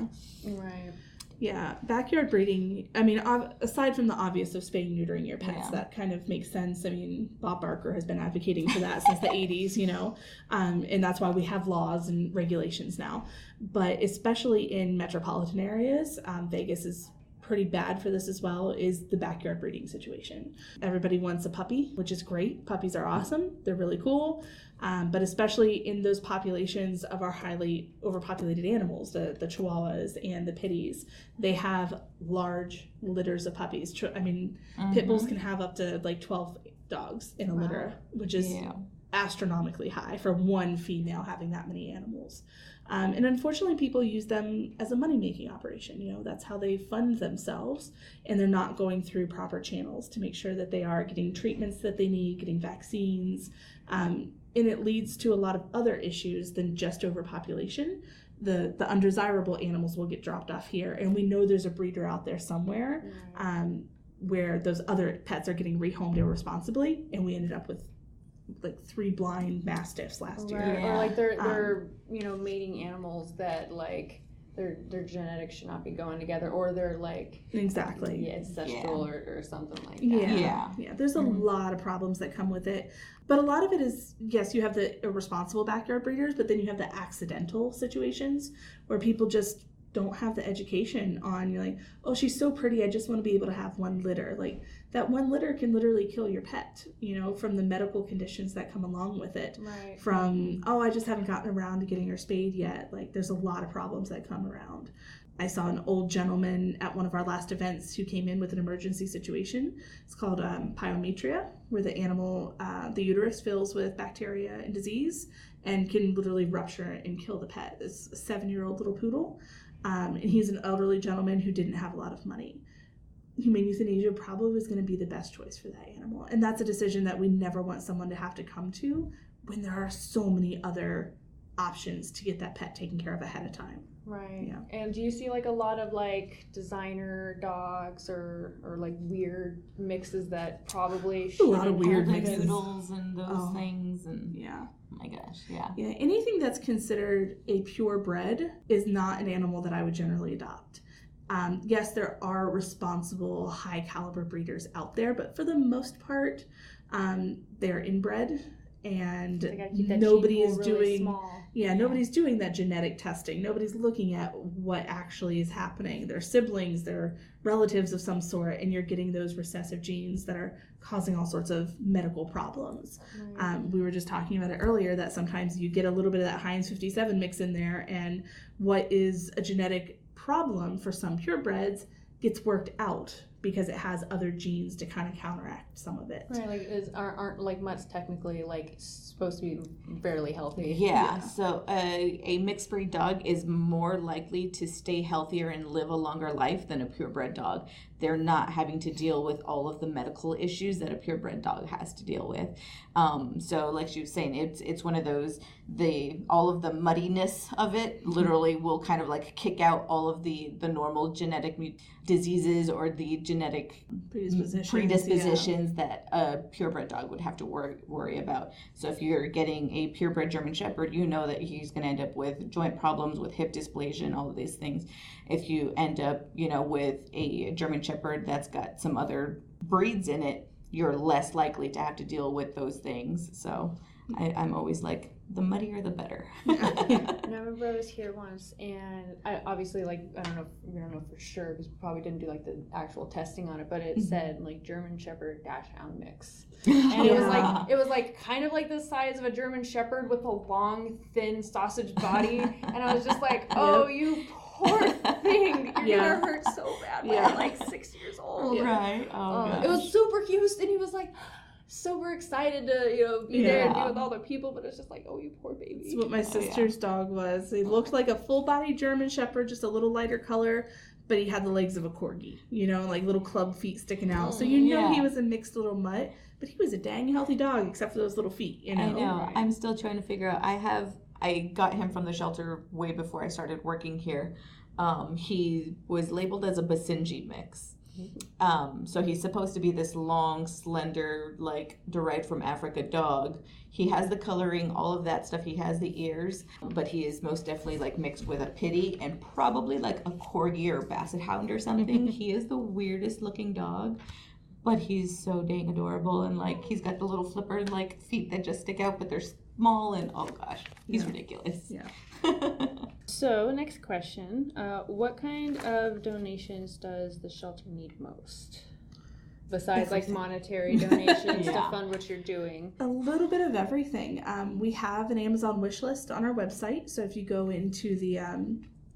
right. Yeah, backyard breeding, I mean, aside from the obvious of spaying and neutering your pets, that kind of makes sense. I mean, Bob Barker has been advocating for that since the 80s, you know, and that's why we have laws and regulations now. But especially in metropolitan areas, Vegas is pretty bad for this as well, is the backyard breeding situation. Everybody wants a puppy, which is great. Puppies are awesome. They're really cool. But especially in those populations of our highly overpopulated animals, the chihuahuas and the pitties, they have large litters of puppies. I mean, pit bulls can have up to like 12 dogs in a litter, which is astronomically high for one female having that many animals. And unfortunately, people use them as a money-making operation. You know, that's how they fund themselves, and they're not going through proper channels to make sure that they are getting treatments that they need, getting vaccines, and it leads to a lot of other issues than just overpopulation. The undesirable animals will get dropped off here, and we know there's a breeder out there somewhere where those other pets are getting rehomed irresponsibly, and we ended up with like 3 blind mastiffs last year. Or like they're you know, mating animals that like their genetics should not be going together, or they're like ancestral or something like that. Yeah. There's a lot of problems that come with it, but a lot of it is, yes, you have the irresponsible backyard breeders, but then you have the accidental situations where people just don't have the education on, you're like, oh, she's so pretty, I just want to be able to have one litter. Like, that one litter can literally kill your pet, you know, from the medical conditions that come along with it. Right. From, oh, I just haven't gotten around to getting her spayed yet. Like, there's a lot of problems that come around. I saw an old gentleman at one of our last events who came in with an emergency situation. It's called pyometria, where the animal, the uterus fills with bacteria and disease and can literally rupture and kill the pet. It's a 7-year-old little poodle. And he's an elderly gentleman who didn't have a lot of money. Humane euthanasia probably was going to be the best choice for that animal. And that's a decision that we never want someone to have to come to when there are so many other options to get that pet taken care of ahead of time. Right. Yeah. And do you see like a lot of like designer dogs or like weird mixes that probably a lot of weird mixes, noodles and those things, and oh my gosh, yeah, anything that's considered a purebred is not an animal that I would generally adopt. Yes, there are responsible high caliber breeders out there, but for the most part they're inbred, and nobody is doing nobody's doing that genetic testing. Nobody's looking at what actually is happening. They're siblings, they're relatives of some sort, and you're getting those recessive genes that are causing all sorts of medical problems. We were just talking about it earlier, that sometimes you get a little bit of that Heinz 57 mix in there, and what is a genetic problem for some purebreds gets worked out because it has other genes to kind of counteract some of it. Right, like aren't like mutts technically like supposed to be fairly healthy? Yeah. So a mixed breed dog is more likely to stay healthier and live a longer life than a purebred dog. They're not having to deal with all of the medical issues that a purebred dog has to deal with. So like she was saying, it's one of those, all of the muddiness of it literally will kind of like kick out all of the normal genetic diseases or the genetic predispositions that a purebred dog would have to worry about. So if you're getting a purebred German Shepherd, you know that he's going to end up with joint problems, with hip dysplasia, and all of these things. If you end up, with a German Shepherd Shepherd that's got some other breeds in it, you're less likely to have to deal with those things. So I'm always like, the muddier the better. And I remember I was here once, and I obviously, like, we don't know for sure because we probably didn't do like the actual testing on it, but it said like German Shepherd Dachshund mix, and it was like kind of like the size of a German Shepherd with a long, thin sausage body, and I was just like, oh, you poor thing, you're gonna hurt so bad when you're like 6 years old. Right. Oh, it was super cute, and he was like super excited to be there and be with all the people, but it's just like, oh, you poor baby. That's what my sister's dog was. He looked like a full-body German Shepherd, just a little lighter color, but he had the legs of a corgi, like little club feet sticking out. So he was a mixed little mutt, but he was a dang healthy dog except for those little feet. I know. Right. I'm still trying to figure out. I got him from the shelter way before I started working here. He was labeled as a Basenji mix. So he's supposed to be this long, slender, like derived from Africa dog. He has the coloring, all of that stuff. He has the ears, but he is most definitely like mixed with a pitty and probably like a corgi or basset hound or something. He is the weirdest looking dog, but he's so dang adorable, and like he's got the little flipper like feet that just stick out, but they're small, and oh gosh, he's ridiculous. Yeah. So, next question. What kind of donations does the shelter need most? Besides like monetary donations to fund what you're doing. A little bit of everything. We have an Amazon wish list on our website. So if you go into the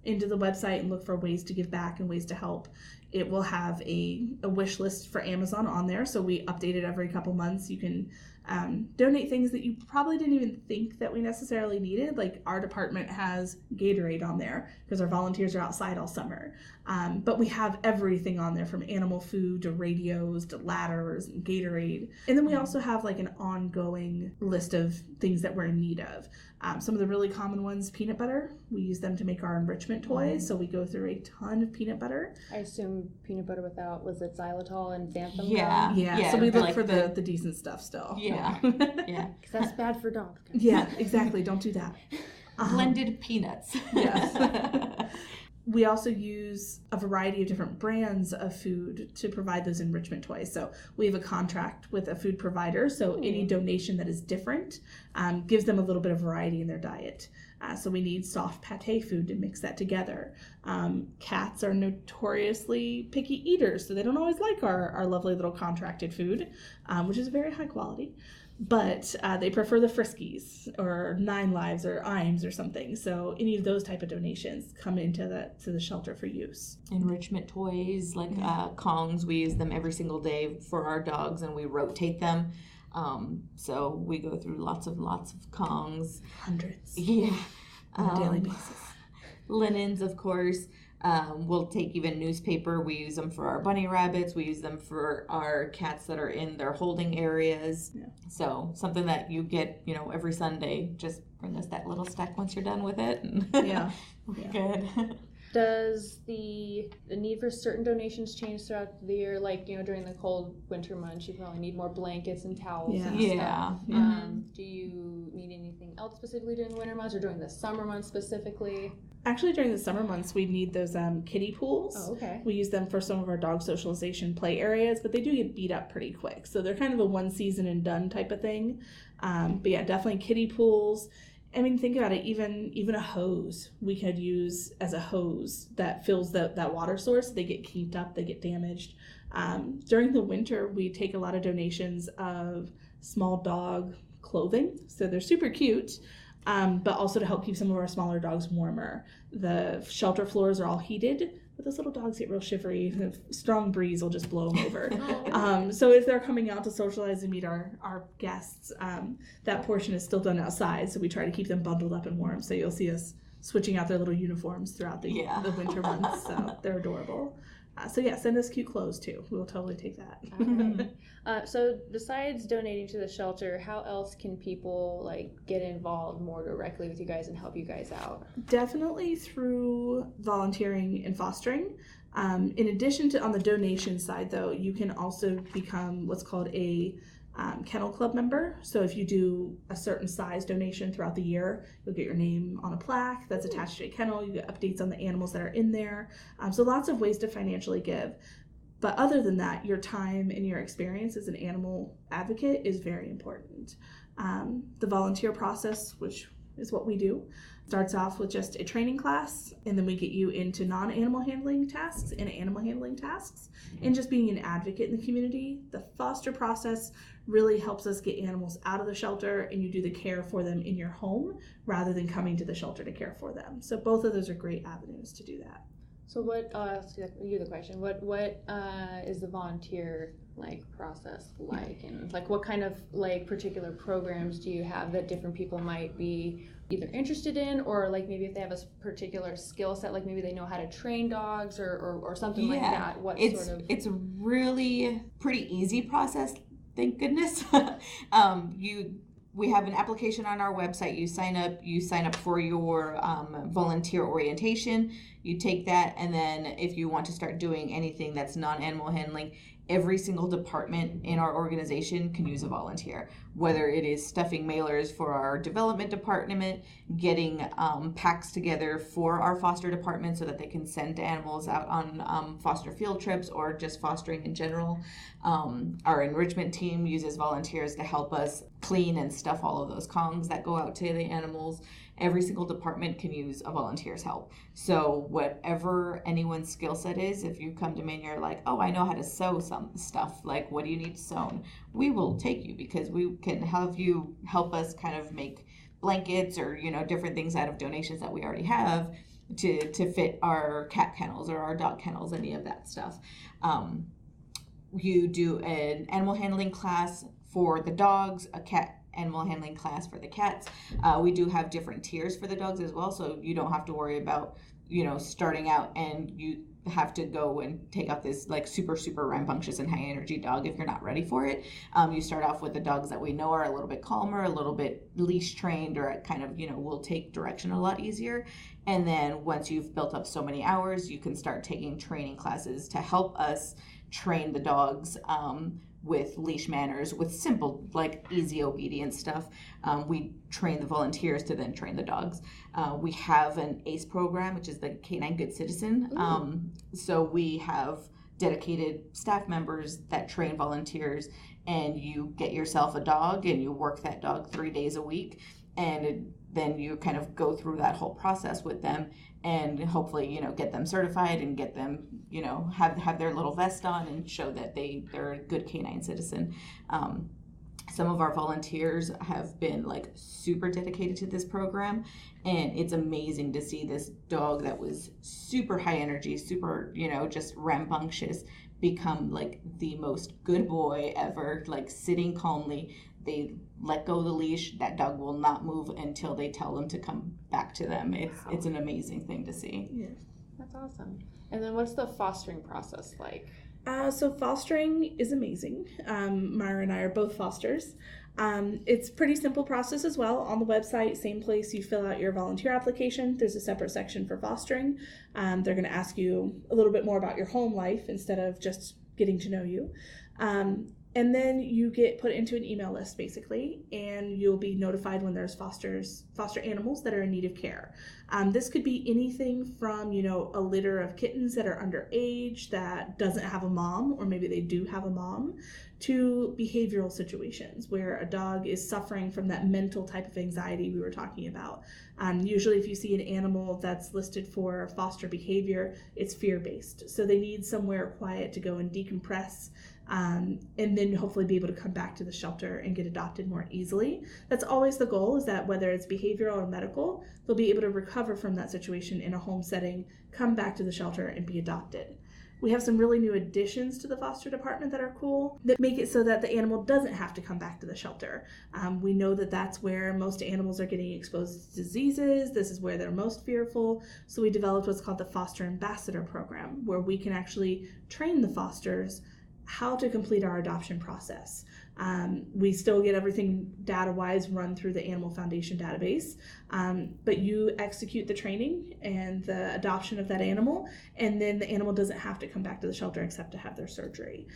website and look for ways to give back and ways to help, it will have a wish list for Amazon on there. So we update it every couple months. You can donate things that you probably didn't even think that we necessarily needed. Like our department has Gatorade on there because our volunteers are outside all summer. But we have everything on there, from animal food to radios to ladders and Gatorade. And then we also have like an ongoing list of things that we're in need of. Some of the really common ones, peanut butter. We use them to make our enrichment toys. So we go through a ton of peanut butter. I assume peanut butter without, was it xylitol and xanthan? Yeah. So we look for the decent stuff still. Yeah. Because that's bad for dogs. Yeah, exactly. Don't do that. Blended peanuts. Yes. We also use a variety of different brands of food to provide those enrichment toys. So we have a contract with a food provider. So any donation that is different gives them a little bit of variety in their diet. So we need soft pate food to mix that together. Cats are notoriously picky eaters, so they don't always like our lovely little contracted food, which is very high quality. But they prefer the Friskies or 9 Lives or M.i.Ms or something. So any of those type of donations come into the shelter for use. Enrichment toys like Kongs, we use them every single day for our dogs, and we rotate them. So we go through lots of Kongs. Hundreds. Yeah. On a daily basis. Linens, of course. We'll take even newspaper. We use them for our bunny rabbits. We use them for our cats that are in their holding areas. Yeah. So something that you get, every Sunday. Just bring us that little stack once you're done with it. Yeah. Good. Does the need for certain donations change throughout the year? Like, during the cold winter months, you probably need more blankets and towels and stuff. Do you need anything else specifically during the winter months or during the summer months specifically? Actually, during the summer months, we need those kiddie pools. Oh, okay. We use them for some of our dog socialization play areas, but they do get beat up pretty quick. So they're kind of a one season and done type of thing. But yeah, definitely kiddie pools. I mean, think about it, even a hose we could use as a hose that fills that water source. They get kinked up, they get damaged. During the winter, we take a lot of donations of small dog clothing. So they're super cute, but also to help keep some of our smaller dogs warmer. The shelter floors are all heated, but those little dogs get real shivery. A strong breeze will just blow them over. So if they're coming out to socialize and meet our guests, that portion is still done outside. So we try to keep them bundled up and warm. So you'll see us switching out their little uniforms throughout the winter months. So they're adorable. So yeah, send us cute clothes too. We'll totally take that. So besides donating to the shelter, how else can people get involved more directly with you guys and help you guys out? Definitely through volunteering and fostering. In addition to on the donation side though, you can also become what's called a kennel club member. So if you do a certain size donation throughout the year, you'll get your name on a plaque that's attached to a kennel. You get updates on the animals that are in there. So lots of ways to financially give. But other than that, your time and your experience as an animal advocate is very important. The volunteer process, which is what we do, starts off with just a training class, and then we get you into non-animal handling tasks and animal handling tasks, and just being an advocate in the community. The foster process really helps us get animals out of the shelter, and you do the care for them in your home rather than coming to the shelter to care for them. So both of those are great avenues to do that. So what, I'll ask you the question, what is the volunteer process like, and what kind of particular programs do you have that different people might be either interested in, or maybe if they have a particular skill set, maybe they know how to train dogs or something like that? It's a really pretty easy process, thank goodness. We have an application on our website. You sign up for your volunteer orientation. You take that, and then if you want to start doing anything that's non-animal handling, every single department in our organization can use a volunteer, whether it is stuffing mailers for our development department, getting packs together for our foster department so that they can send animals out on foster field trips, or just fostering in general. Our enrichment team uses volunteers to help us clean and stuff all of those Kongs that go out to the animals. Every single department can use a volunteer's help. So whatever anyone's skill set is, if you come to me and you're like, oh, I know how to sew some stuff, what do you need sewn? We will take you, because we can have you help us kind of make blankets or, different things out of donations that we already have to fit our cat kennels or our dog kennels, any of that stuff. You do an animal handling class for the dogs, a cat animal handling class for the cats. We do have different tiers for the dogs as well, so you don't have to worry about, starting out and you have to go and take out this super rambunctious and high energy dog if you're not ready for it. You start off with the dogs that we know are a little bit calmer, a little bit leash trained, or kind of, will take direction a lot easier. And then once you've built up so many hours, you can start taking training classes to help us train the dogs with leash manners, with simple, easy obedience stuff. We train the volunteers to then train the dogs. We have an ACE program, which is the Canine Good Citizen. So we have dedicated staff members that train volunteers, and you get yourself a dog and you work that dog 3 days a week. And then you kind of go through that whole process with them, and hopefully, get them certified and get them, have their little vest on and show that they're a good canine citizen. Some of our volunteers have been super dedicated to this program, and it's amazing to see this dog that was super high energy, super, just rambunctious, become the most good boy ever, sitting calmly. They let go of the leash. That dog will not move until they tell them to come back to them. It's an amazing thing to see. Yeah. That's awesome. And then what's the fostering process like? So fostering is amazing. Myra and I are both fosters. It's a pretty simple process as well. On the website, same place you fill out your volunteer application, there's a separate section for fostering. They're going to ask you a little bit more about your home life instead of just getting to know you. And then you get put into an email list, basically, and you'll be notified when there's foster animals that are in need of care. This could be anything from, a litter of kittens that are underage that doesn't have a mom, or maybe they do have a mom, to behavioral situations where a dog is suffering from that mental type of anxiety we were talking about. Usually if you see an animal that's listed for foster behavior, it's fear-based. So they need somewhere quiet to go and decompress, and then hopefully be able to come back to the shelter and get adopted more easily. That's always the goal, is that whether it's behavioral or medical, they'll be able to recover from that situation in a home setting, come back to the shelter, and be adopted. We have some really new additions to the foster department that are cool, that make it so that the animal doesn't have to come back to the shelter. We know that that's where most animals are getting exposed to diseases. This is where they're most fearful. So we developed what's called the Foster Ambassador Program, where we can actually train the fosters how to complete our adoption process. We still get everything data-wise run through the Animal Foundation database, but you execute the training and the adoption of that animal, and then the animal doesn't have to come back to the shelter except to have their surgery.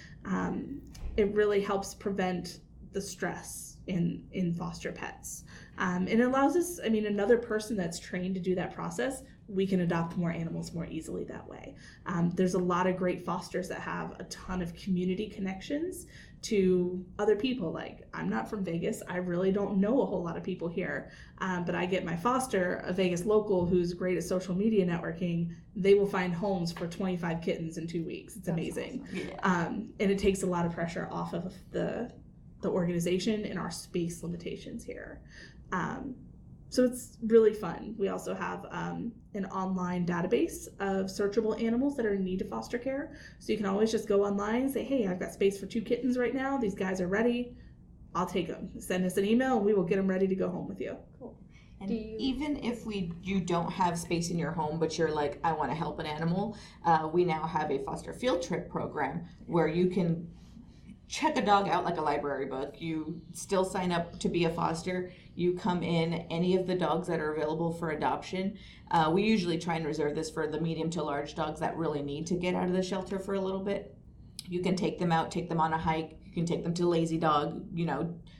It really helps prevent the stress in foster pets. And it allows us, another person that's trained to do that process we can adopt more animals more easily that way. There's a lot of great fosters that have a ton of community connections to other people. Like, I'm not from Vegas. I really don't know a whole lot of people here. But I get my foster, a Vegas local who's great at social media networking. They will find homes for 25 kittens in 2 weeks. It's amazing. Awesome. Yeah. And it takes a lot of pressure off of the organization and our space limitations here. So it's really fun. We also have an online database of searchable animals that are in need of foster care. So you can always just go online and say, hey, I've got space for 2 kittens right now. These guys are ready. I'll take them. Send us an email and we will get them ready to go home with you. Cool. And even if you don't have space in your home, but you're like, I want to help an animal, we now have a foster field trip program where you can check a dog out like a library book. You still sign up to be a foster. You come in, any of the dogs that are available for adoption. We usually try and reserve this for the medium to large dogs that really need to get out of the shelter for a little bit. You can take them out, take them on a hike. You can take them to Lazy Dog,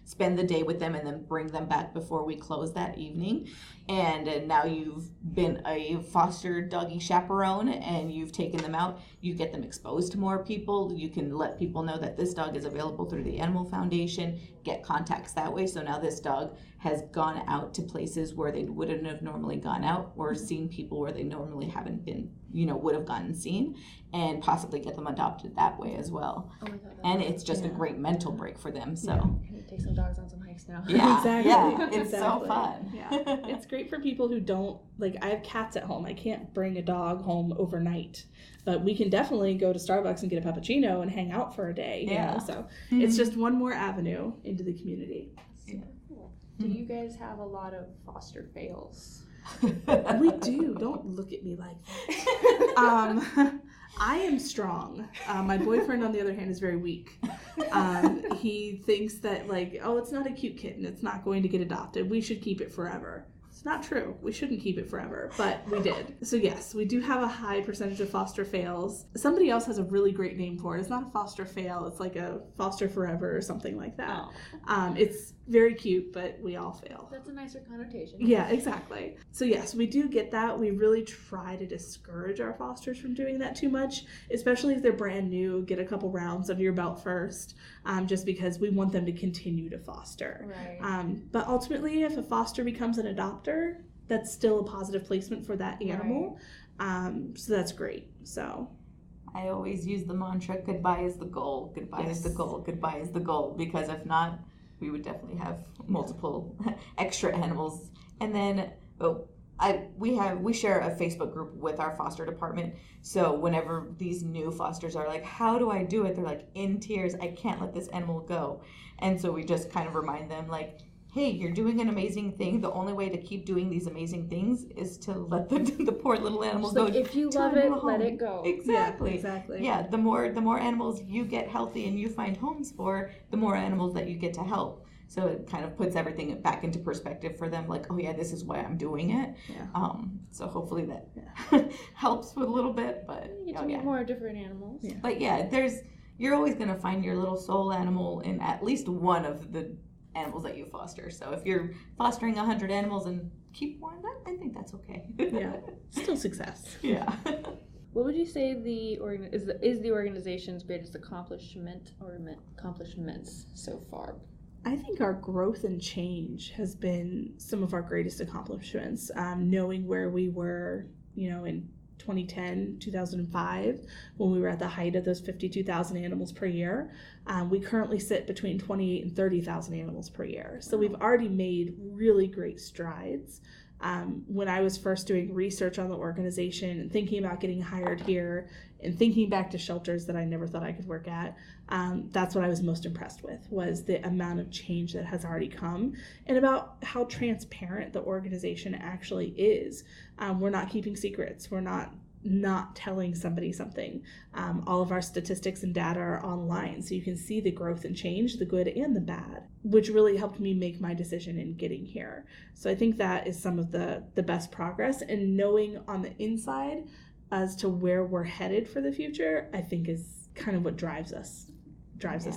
spend the day with them and then bring them back before we close that evening. And now you've been a foster doggy chaperone and you've taken them out. You get them exposed to more people. You can let people know that this dog is available through the Animal Foundation, get contacts that way. So now this dog has gone out to places where they wouldn't have normally gone out, or seen people where they normally haven't been, would have gone and seen, and possibly get them adopted that way as well. Oh my God, and it's just a great mental break for them. So Can you take some dogs on some hikes now? yeah, Exactly. yeah, it's Exactly. so fun. Yeah, it's great for people who don't, I have cats at home. I can't bring a dog home overnight, but we can definitely go to Starbucks and get a cappuccino and hang out for a day. Yeah. So it's just one more avenue into the community. Super cool. Do you guys have a lot of foster fails? We do. Don't look at me like that. I am strong. My boyfriend, on the other hand, is very weak. He thinks that, it's not a cute kitten. It's not going to get adopted. We should keep it forever. It's not true. We shouldn't keep it forever, but we did. So yes, we do have a high percentage of foster fails. Somebody else has a really great name for it. It's not a foster fail. It's like a foster forever or something like that. Oh. It's very cute, but we all fail. That's a nicer connotation. Yeah, exactly. So yes, we do get that. We really try to discourage our fosters from doing that too much, especially if they're brand new. Get a couple rounds under your belt first, just because we want them to continue to foster. Right. But ultimately, if a foster becomes an adopter, that's still a positive placement for that animal. So that's great. So I always use the mantra, goodbye is the goal, goodbye is the goal, goodbye is the goal, because if not, we would definitely have multiple extra animals. And then we share a Facebook group with our foster department. So whenever these new fosters are like, how do I do it? They're like in tears. I can't let this animal go. And so we just kind of remind them, hey, you're doing an amazing thing. The only way to keep doing these amazing things is to let the poor little animals go. If you love it, let it go. Exactly. Yeah, exactly. Yeah, the more animals you get healthy and you find homes for, the more animals that you get to help. So it kind of puts everything back into perspective for them, oh yeah, this is why I'm doing it. Yeah. So hopefully that helps with a little bit, but You get to meet more different animals. Yeah. But yeah, you're always gonna find your little soul animal in at least one of the animals that you foster. So if you're fostering 100 animals and keep one, I think that's okay. Yeah, still success. Yeah. What would you say is the organization's greatest accomplishment or accomplishments so far? I think our growth and change has been some of our greatest accomplishments. Knowing where we were, in 2010, 2005, when we were at the height of those 52,000 animals per year. We currently sit between 28 and 30,000 animals per year. So we've already made really great strides. When I was first doing research on the organization and thinking about getting hired here and thinking back to shelters that I never thought I could work at, that's what I was most impressed with, was the amount of change that has already come and about how transparent the organization actually is. We're not keeping secrets. We're not telling somebody something. All of our statistics and data are online, so you can see the growth and change, the good and the bad, which really helped me make my decision in getting here. So I think that is some of the best progress, and knowing on the inside as to where we're headed for the future, I think is kind of what drives us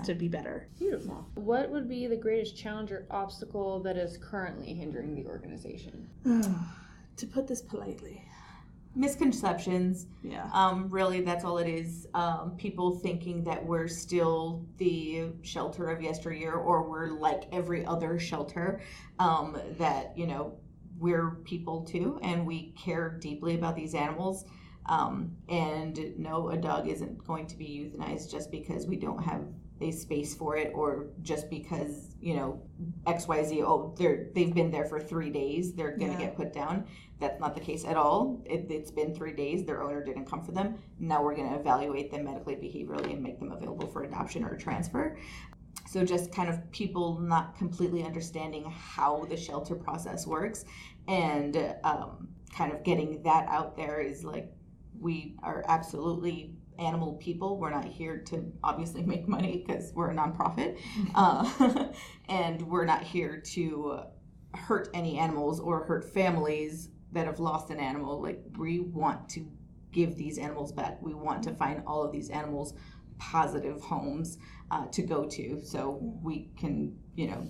to be better. Beautiful. What would be the greatest challenge or obstacle that is currently hindering the organization? To put this politely, misconceptions. Yeah. Really, that's all it is. People thinking that we're still the shelter of yesteryear, or we're like every other shelter. That, you know, we're people too, and we care deeply about these animals. And no, a dog isn't going to be euthanized just because we don't have a space for it, or just because, you know, XYZ, oh, they've been there for 3 days, they're gonna get put down. That's not the case at all. It's been 3 days, their owner didn't come for them. Now we're gonna evaluate them medically, behaviorally, and make them available for adoption or transfer. So just kind of people not completely understanding how the shelter process works, and kind of getting that out there is like, we are absolutely animal people. We're not here to obviously make money because we're a nonprofit, and we're not here to hurt any animals or hurt families that have lost an animal. Like, we want to give these animals back. We want to find all of these animals positive homes to go to, so we can, you know,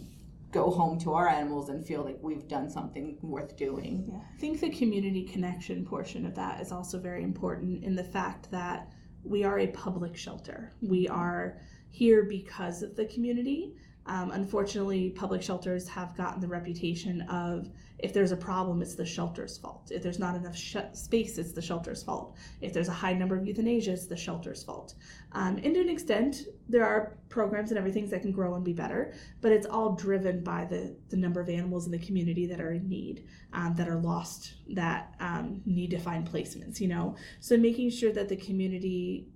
go home to our animals and feel like we've done something worth doing. Yeah, I think the community connection portion of that is also very important, in the fact that we are a public shelter. We are here because of the community. Unfortunately, public shelters have gotten the reputation of, if there's a problem, it's the shelter's fault. If there's not enough space, it's the shelter's fault. If there's a high number of euthanasia, it's the shelter's fault. And to an extent, there are programs and everything that can grow and be better, but it's all driven by the number of animals in the community that are in need, that are lost, that need to find placements, you know? So making sure that the community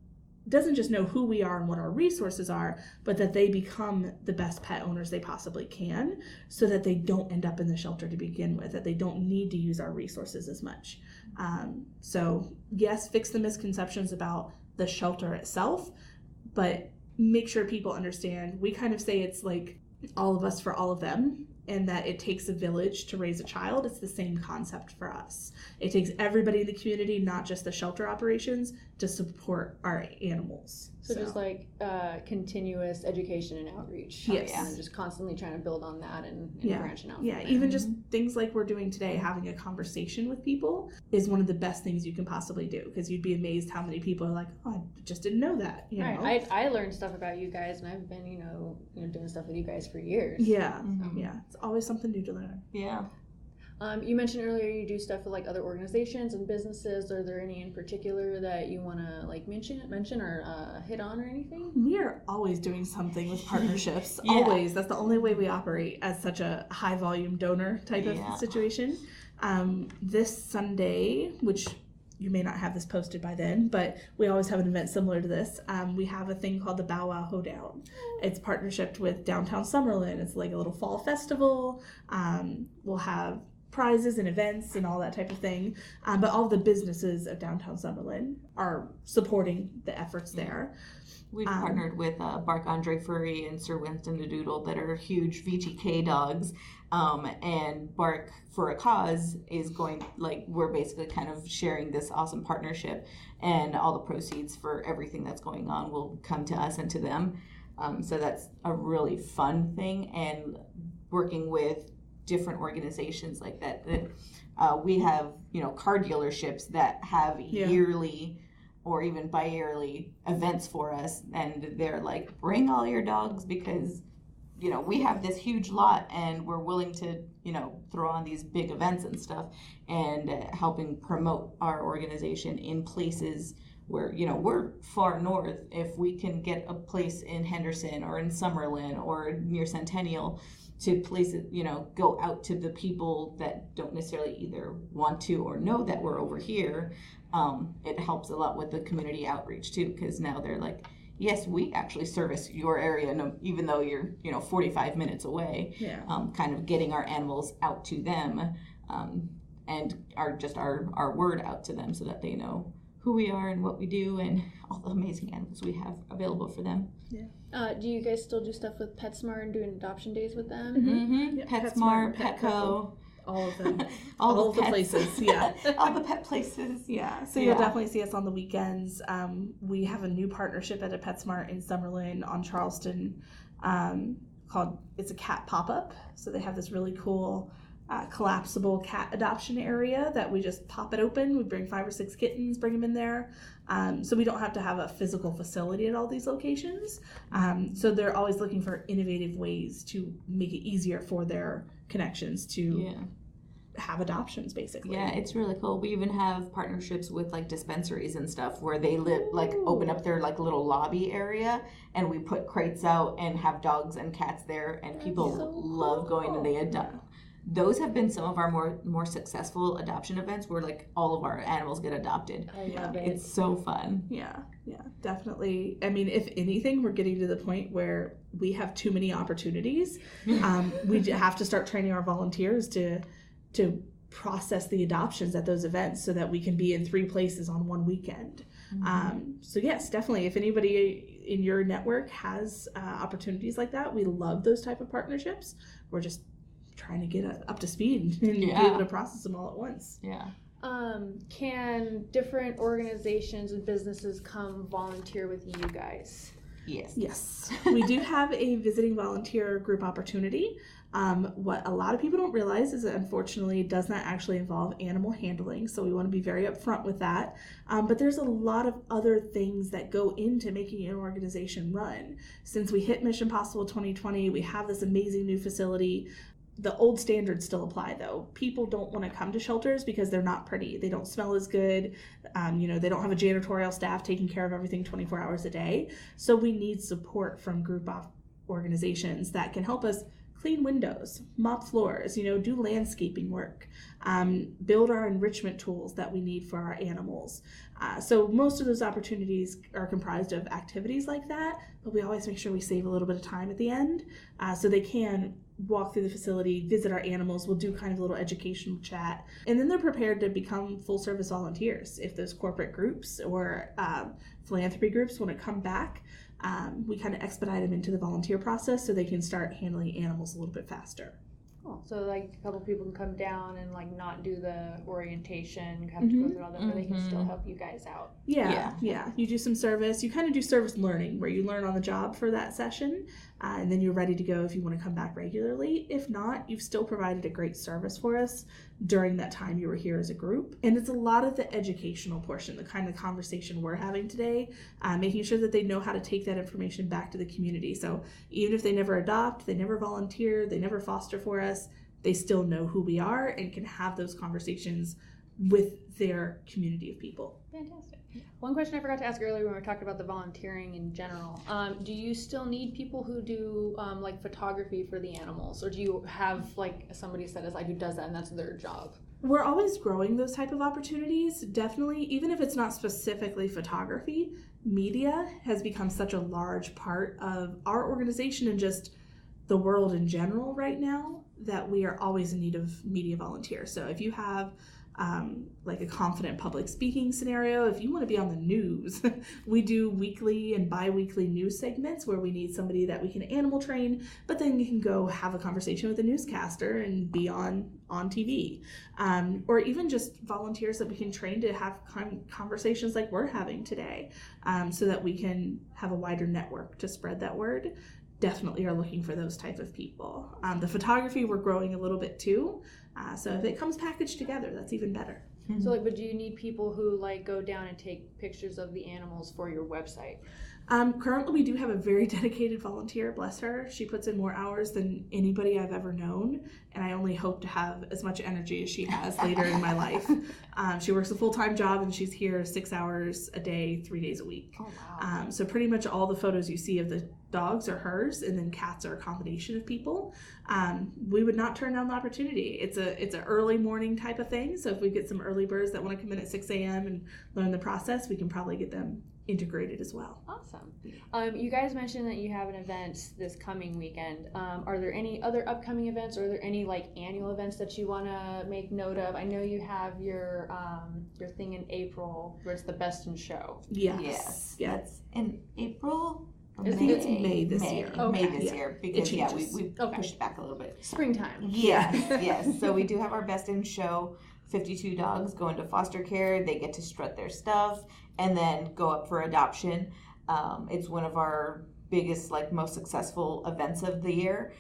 doesn't just know who we are and what our resources are, but that they become the best pet owners they possibly can, so that they don't end up in the shelter to begin with, that they don't need to use our resources as much. So yes, fix the misconceptions about the shelter itself, but make sure people understand, we kind of say it's like all of us for all of them, and that it takes a village to raise a child. It's the same concept for us. It takes everybody in the community, not just the shelter operations, to support our animals. So just like continuous education and outreach. Yes. And just constantly trying to build on that and branching out. Yeah, even just things like we're doing today, having a conversation with people is one of the best things you can possibly do, because you'd be amazed how many people are like, oh, I just didn't know that. You know? I learned stuff about you guys, and I've been, you know, doing stuff with you guys for years. Yeah, yeah. It's always something new to learn. Yeah. You mentioned earlier you do stuff with like other organizations and businesses. Are there any in particular that you want to like mention or hit on or anything? We are always doing something with partnerships. Always. That's the only way we operate as such a high volume donor type of situation. This Sunday, which you may not have this posted by then, but we always have an event similar to this. We have a thing called the Bow Wow Hoedown. It's partnership with Downtown Summerlin. It's like a little fall festival. We'll have prizes and events and all that type of thing, but all the businesses of Downtown Summerlin are supporting the efforts there. We've partnered with Bark Andre Furry and Sir Winston the Doodle, that are huge VGK dogs, and Bark for a Cause is going, like, we're basically kind of sharing this awesome partnership, and all the proceeds for everything that's going on will come to us and to them. So that's a really fun thing, and working with different organizations like that. We have, you know, car dealerships that have yearly or even bi-yearly events for us, and they're like, bring all your dogs, because, you know, we have this huge lot and we're willing to, you know, throw on these big events and stuff, and helping promote our organization in places where, you know, we're far north. If we can get a place in Henderson or in Summerlin or near Centennial, to places, you know, go out to the people that don't necessarily either want to or know that we're over here, it helps a lot with the community outreach too, because now they're like, yes, we actually service your area, even though you're, you know, 45 minutes away. Kind of getting our animals out to them, and our word out to them, so that they know who we are and what we do and all the amazing animals we have available for them. Do you guys still do stuff with PetSmart and doing adoption days with them? Mm-hmm. PetSmart, Petco, all of them, all of the places. All the pet places. So you'll definitely see us on the weekends. We have a new partnership at a PetSmart in Summerlin on Charleston, called, it's a cat pop-up. So they have this really cool collapsible cat adoption area that we just pop it open. We bring 5 or 6 kittens, bring them in there. So we don't have to have a physical facility at all these locations. So they're always looking for innovative ways to make it easier for their connections to have adoptions, basically. Yeah, it's really cool. We even have partnerships with like dispensaries and stuff where they open up their like little lobby area, and we put crates out and have dogs and cats there, and people love going and they adopt. Those have been some of our more successful adoption events where like all of our animals get adopted. I love it. It's so fun. Yeah, definitely. I mean, if anything, we're getting to the point where we have too many opportunities. We have to start training our volunteers to process the adoptions at those events so that we can be in 3 places on one weekend. So yes, definitely, if anybody in your network has opportunities like that, we love those type of partnerships. We're just trying to get up to speed and be able to process them all at once. Can different organizations and businesses come volunteer with you guys? Yes. We do have a visiting volunteer group opportunity. What a lot of people don't realize is that unfortunately it does not actually involve animal handling, so we want to be very upfront with that. But there's a lot of other things that go into making an organization run. Since we hit Mission Possible 2020, we have this amazing new facility. The old standards still apply, though. People don't want to come to shelters because they're not pretty. They don't smell as good. They don't have a janitorial staff taking care of everything 24 hours a day. So we need support from group organizations that can help us clean windows, mop floors, do landscaping work, build our enrichment tools that we need for our animals. So most of those opportunities are comprised of activities like that, but we always make sure we save a little bit of time at the end so they can walk through the facility, visit our animals. We'll do kind of a little educational chat, and then they're prepared to become full service volunteers. If those corporate groups or philanthropy groups want to come back, we kind of expedite them into the volunteer process so they can start handling animals a little bit faster. Cool. So like a couple people can come down and like not do the orientation, have to go through all that, but they can still help you guys out. Yeah. You do some service. You kind of do service learning where you learn on the job for that session, and then you're ready to go if you want to come back regularly. If not, you've still provided a great service for us during that time you were here as a group. And it's a lot of the educational portion, the kind of conversation we're having today, making sure that they know how to take that information back to the community. So even if they never adopt, they never volunteer, they never foster for us, they still know who we are and can have those conversations with their community of people. Fantastic. One question I forgot to ask earlier when we were talking about the volunteering in general. Do you still need people who do like photography for the animals, or do you have like somebody set aside who does that and that's their job? We're always growing those type of opportunities, definitely. Even if it's not specifically photography, media has become such a large part of our organization and just the world in general right now that we are always in need of media volunteers. So if you have like a confident public speaking scenario, if you want to be on the news, we do weekly and bi-weekly news segments where we need somebody that we can animal train, but then you can go have a conversation with a newscaster and be on TV. Or even just volunteers that we can train to have conversations like we're having today, so that we can have a wider network to spread that word. Definitely are looking for those type of people. The photography, we're growing a little bit too. So if it comes packaged together, that's even better. So like, but do you need people who like go down and take pictures of the animals for your website? Currently, we do have a very dedicated volunteer, bless her. She puts in more hours than anybody I've ever known, and I only hope to have as much energy as she has later in my life. She works a full-time job, and she's here 6 hours a day, 3 days a week. Oh, wow. So pretty much all the photos you see of the dogs are hers, and then cats are a combination of people. We would not turn down the opportunity. It's an early morning type of thing, so if we get some early birds that want to come in at 6 a.m. and learn the process, we can probably get them integrated as well. Awesome. You guys mentioned that you have an event this coming weekend. Are there any other upcoming events, or are there any like annual events that you want to make note of? I know you have your thing in April where it's the Best in Show. Yes. That's in April. I think it's May this year. Okay. May this year, because we pushed back a little bit. Springtime. Yes. So we do have our Best in Show. 52 dogs go into foster care. They get to strut their stuff and then go up for adoption. It's one of our biggest, like most successful events of the year.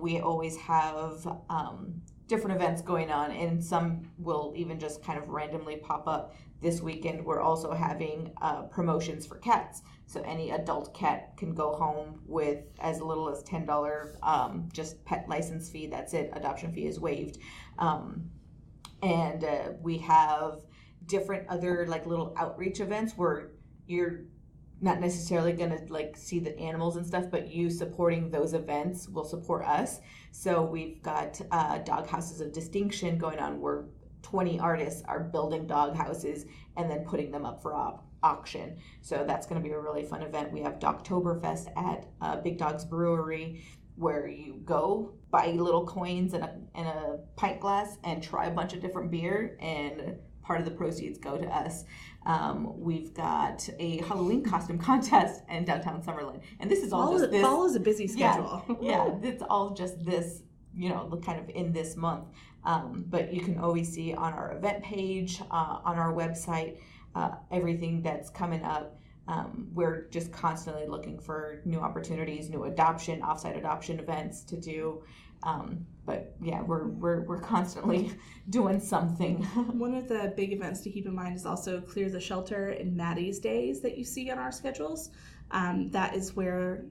We always have different events going on, and some will even just kind of randomly pop up. This weekend we're also having promotions for cats, so any adult cat can go home with as little as $10 just pet license fee. That's it. Adoption fee is waived. And we have different other like little outreach events where you're not necessarily going to like see the animals and stuff, but you supporting those events will support us. So we've got dog houses of distinction going on where 20 artists are building dog houses and then putting them up for auction. So that's going to be a really fun event. We have Dogtoberfest at Big Dog's Brewery, where you go buy little coins and a pint glass and try a bunch of different beer, and part of the proceeds go to us. We've got a Halloween costume contest in downtown Summerlin, and this is all just this. Fall is a busy schedule. Yeah, it's all just this, kind of in this month. But you can always see on our event page, on our website, everything that's coming up. We're just constantly looking for new opportunities, new adoption, offsite adoption events to do. But yeah, we're constantly doing something. One of the big events to keep in mind is also Clear the Shelter and Maddie's Days that you see on our schedules. That is where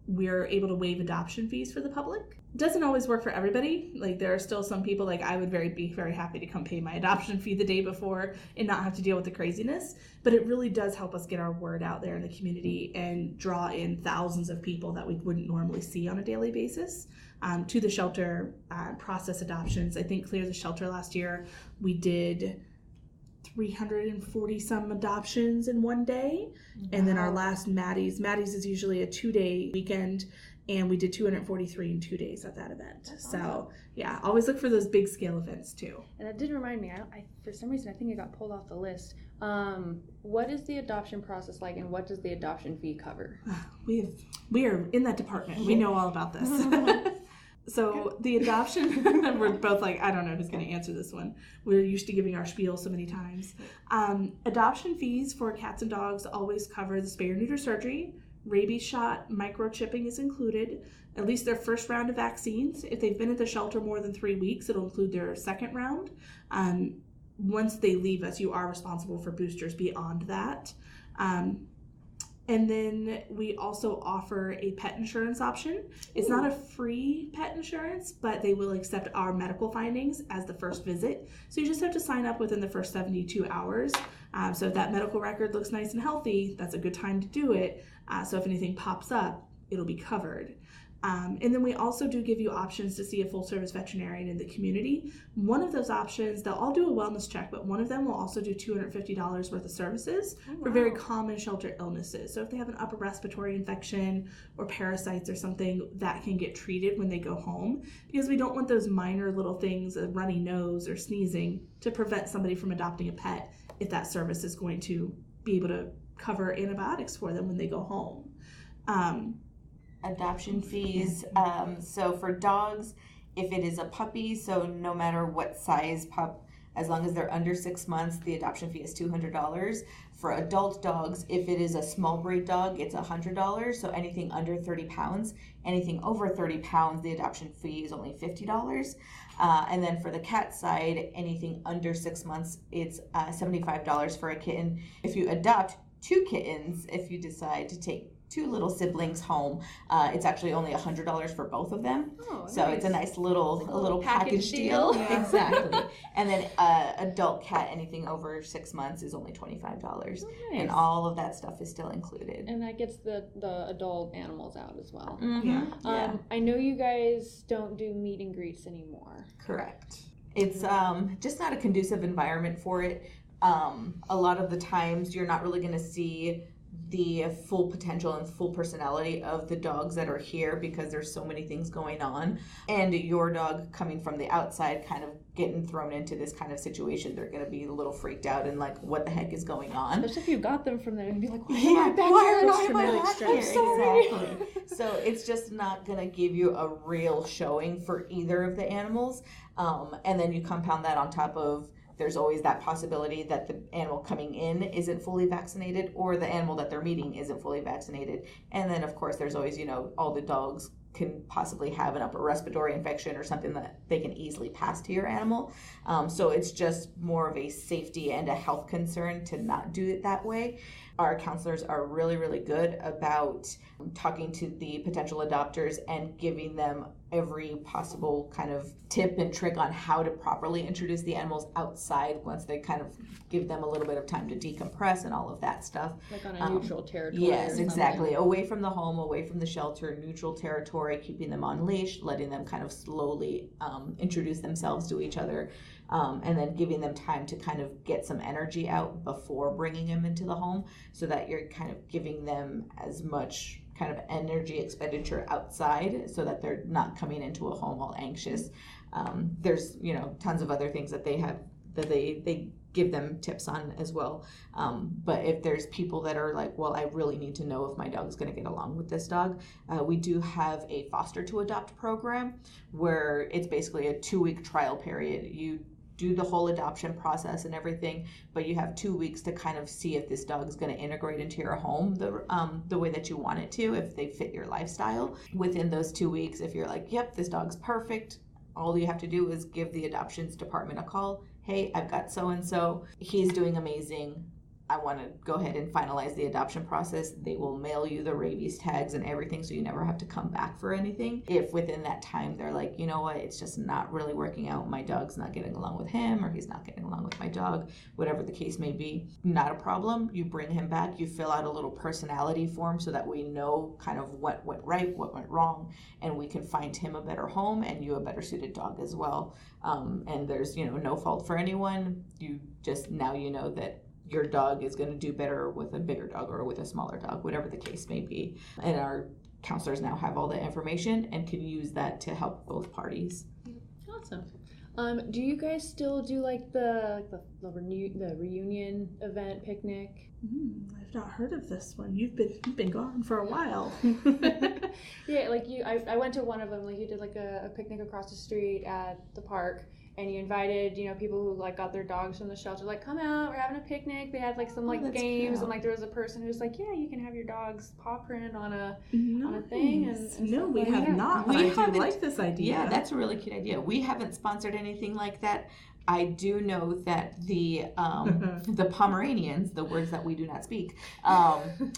we're able to waive adoption fees for the public. It doesn't always work for everybody. Like, there are still some people, like, I would be very happy to come pay my adoption fee the day before and not have to deal with the craziness. But it really does help us get our word out there in the community and draw in thousands of people that we wouldn't normally see on a daily basis to the shelter, process adoptions. I think Clear the Shelter last year, we did 340 some adoptions in one day. Wow. And then our last Maddie's is usually a 2-day weekend, and we did 243 in 2 days at that event. That's so awesome. Yeah, always look for those big scale events too. And that did remind me, I for some reason I think it got pulled off the list. What is the adoption process like, and what does the adoption fee cover? We are in that department. We know all about this. So the adoption, we're both like, I don't know who's going to answer this one. We're used to giving our spiel so many times. Adoption fees for cats and dogs always cover the spay or neuter surgery, rabies shot, microchipping is included, at least their first round of vaccines. If they've been at the shelter more than 3 weeks, it'll include their second round. Once they leave us, you are responsible for boosters beyond that. And then we also offer a pet insurance option. It's not a free pet insurance, but they will accept our medical findings as the first visit. So you just have to sign up within the first 72 hours. So if that medical record looks nice and healthy, that's a good time to do it. So if anything pops up, it'll be covered. And then we also do give you options to see a full-service veterinarian in the community. One of those options, they'll all do a wellness check, but one of them will also do $250 worth of services for very common shelter illnesses. So if they have an upper respiratory infection or parasites or something, that can get treated when they go home, because we don't want those minor little things, a runny nose or sneezing, to prevent somebody from adopting a pet if that service is going to be able to cover antibiotics for them when they go home. Adoption fees. So for dogs, if it is a puppy, so no matter what size pup, as long as they're under 6 months, the adoption fee is $200. For adult dogs, if it is a small breed dog, it's $100. So anything under 30 pounds, anything over 30 pounds, the adoption fee is only $50. And then for the cat side, anything under 6 months, it's $75 for a kitten. If you adopt 2 kittens, if you decide to take 2 little siblings home, it's actually only $100 for both of them. Oh, so nice. It's a nice little package deal. Yeah. Exactly. And then adult cat, anything over 6 months, is only $25. Oh, nice. And all of that stuff is still included. And that gets the adult animals out as well. Mm-hmm. Yeah. I know you guys don't do meet and greets anymore. Correct. It's just not a conducive environment for it. A lot of the times you're not really going to see the full potential and full personality of the dogs that are here, because there's so many things going on, and your dog coming from the outside kind of getting thrown into this kind of situation, they're going to be a little freaked out and like, what the heck is going on? Especially if you got them from there and be like, why am I back here? Exactly. So it's just not going to give you a real showing for either of the animals. And then you compound that on top of, there's always that possibility that the animal coming in isn't fully vaccinated, or the animal that they're meeting isn't fully vaccinated. And then, of course, there's always, all the dogs can possibly have an upper respiratory infection or something that they can easily pass to your animal. So it's just more of a safety and a health concern to not do it that way. Our counselors are really, really good about talking to the potential adopters and giving them every possible kind of tip and trick on how to properly introduce the animals outside once they kind of give them a little bit of time to decompress and all of that stuff. Like on a neutral territory. Yes, exactly. Away from the home, away from the shelter, neutral territory, keeping them on leash, letting them kind of slowly introduce themselves to each other, and then giving them time to kind of get some energy out before bringing them into the home, so that you're kind of giving them as much kind of energy expenditure outside so that they're not coming into a home all anxious. There's, tons of other things that they have that they give them tips on as well. But if there's people that are like, well, I really need to know if my dog's going to get along with this dog, we do have a foster to adopt program where it's basically a 2-week trial period. You do the whole adoption process and everything, but you have 2 weeks to kind of see if this dog's going to integrate into your home the way that you want it to, if they fit your lifestyle. Within those 2 weeks, if you're like, yep, this dog's perfect, all you have to do is give the adoptions department a call. Hey, I've got so-and-so, he's doing amazing, I want to go ahead and finalize the adoption process. They will mail you the rabies tags and everything, so you never have to come back for anything. If within that time they're like, you know what, it's just not really working out, my dog's not getting along with him, or he's not getting along with my dog, whatever the case may be, not a problem. You bring him back, you fill out a little personality form so that we know kind of what went right, what went wrong, and we can find him a better home and you a better suited dog as well. And there's, no fault for anyone. You just, now you know that your dog is going to do better with a bigger dog or with a smaller dog, whatever the case may be. And our counselors now have all the information and can use that to help both parties. Awesome. Do you guys still do like the reunion event picnic? I've not heard of this one. You've been gone for a while. Yeah, like I went to one of them. Like you did like a picnic across the street at the park. And you invited, people who like got their dogs from the shelter, like, come out, we're having a picnic. They had like some like games, cute. And like there was a person who was like, yeah, you can have your dog's paw print on a thing. And no, we have not. But I do like this idea. Yeah, that's a really cute idea. We haven't sponsored anything like that. I do know that the Pomeranians, the words that we do not speak,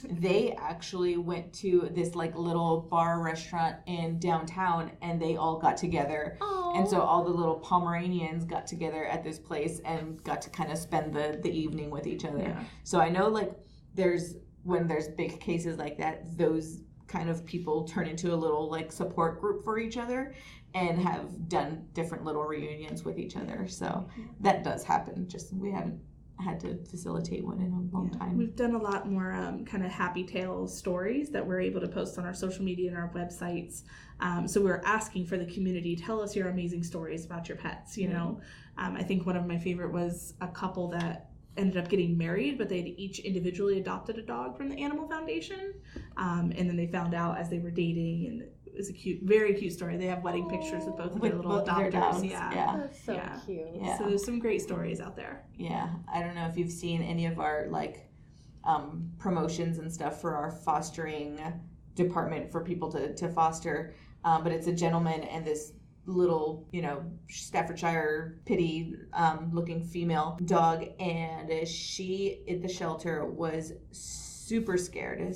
they actually went to this like little bar restaurant in downtown, and they all got together. Aww. And so all the little Pomeranians got together at this place and got to kind of spend the evening with each other. Yeah. So I know like when there's big cases like that, those kind of people turn into a little like support group for each other and have done different little reunions with each other. So that does happen. Just we haven't had to facilitate one in a long time. We've done a lot more kind of happy tales stories that we're able to post on our social media and our websites. So we're asking for the community, tell us your amazing stories about your pets, I think one of my favorite was a couple that ended up getting married, but they had each individually adopted a dog from the Animal Foundation. And then they found out as they were dating, and it was a very cute story. They have wedding pictures with both of their little adopters. Yeah. That's so cute. Yeah. So there's some great stories out there. Yeah. I don't know if you've seen any of our like promotions and stuff for our fostering department for people to foster. But it's a gentleman and this little, Staffordshire pitty looking female dog, and she at the shelter was super scared.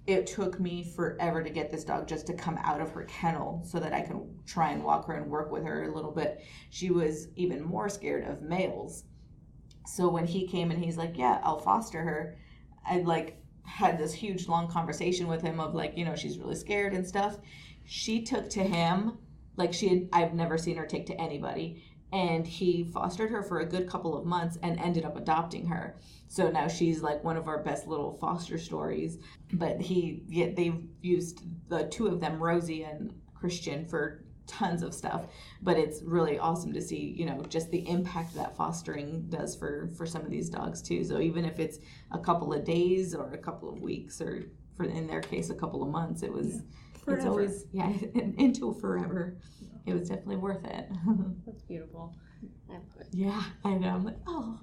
It took me forever to get this dog just to come out of her kennel so that I can try and walk her and work with her a little bit. She was even more scared of males. So when he came and he's like, yeah, I'll foster her, I like had this huge long conversation with him of like, she's really scared and stuff. She took to him like I've never seen her take to anybody. And he fostered her for a good couple of months and ended up adopting her. So now she's like one of our best little foster stories. But they've used the two of them, Rosie and Christian, for tons of stuff. But it's really awesome to see, just the impact that fostering does for some of these dogs too. So even if it's a couple of days or a couple of weeks, or in their case, a couple of months, it's always, into forever. It was definitely worth it. That's beautiful. I love it. Yeah, I know. I'm like, oh.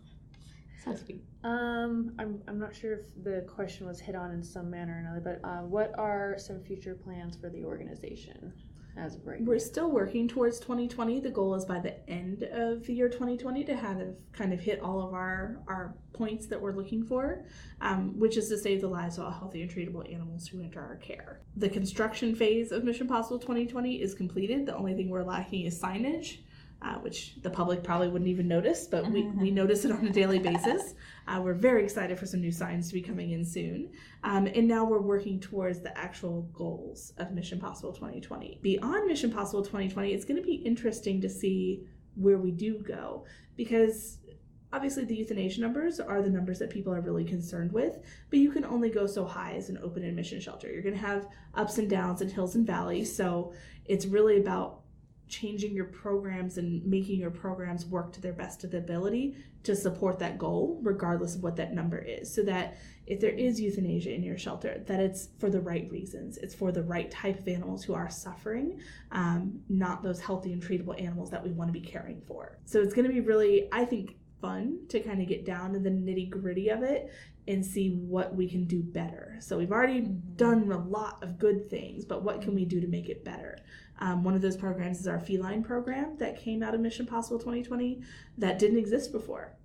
So sweet. I'm not sure if the question was hit on in some manner or another, but what are some future plans for the organization as of right now? We're still working towards 2020. The goal is by the end of the year 2020 to have kind of hit all of our points that we're looking for, which is to save the lives of all healthy and treatable animals who enter our care. The construction phase of Mission Possible 2020 is completed. The only thing we're lacking is signage, which the public probably wouldn't even notice, but we notice it on a daily basis. We're very excited for some new signs to be coming in soon. And now we're working towards the actual goals of Mission Possible 2020. Beyond Mission Possible 2020, it's going to be interesting to see where we do go, because obviously the euthanasia numbers are the numbers that people are really concerned with, but you can only go so high as an open admission shelter. You're going to have ups and downs and hills and valleys, so it's really about changing your programs and making your programs work to their best of the ability to support that goal, regardless of what that number is, so that if there is euthanasia in your shelter, that it's for the right reasons. It's for the right type of animals who are suffering, not those healthy and treatable animals that we want to be caring for. So it's going to be really, I think, fun to kind of get down to the nitty-gritty of it and see what we can do better. So we've already done a lot of good things, but what can we do to make it better? One of those programs is our feline program that came out of Mission Possible 2020 that didn't exist before.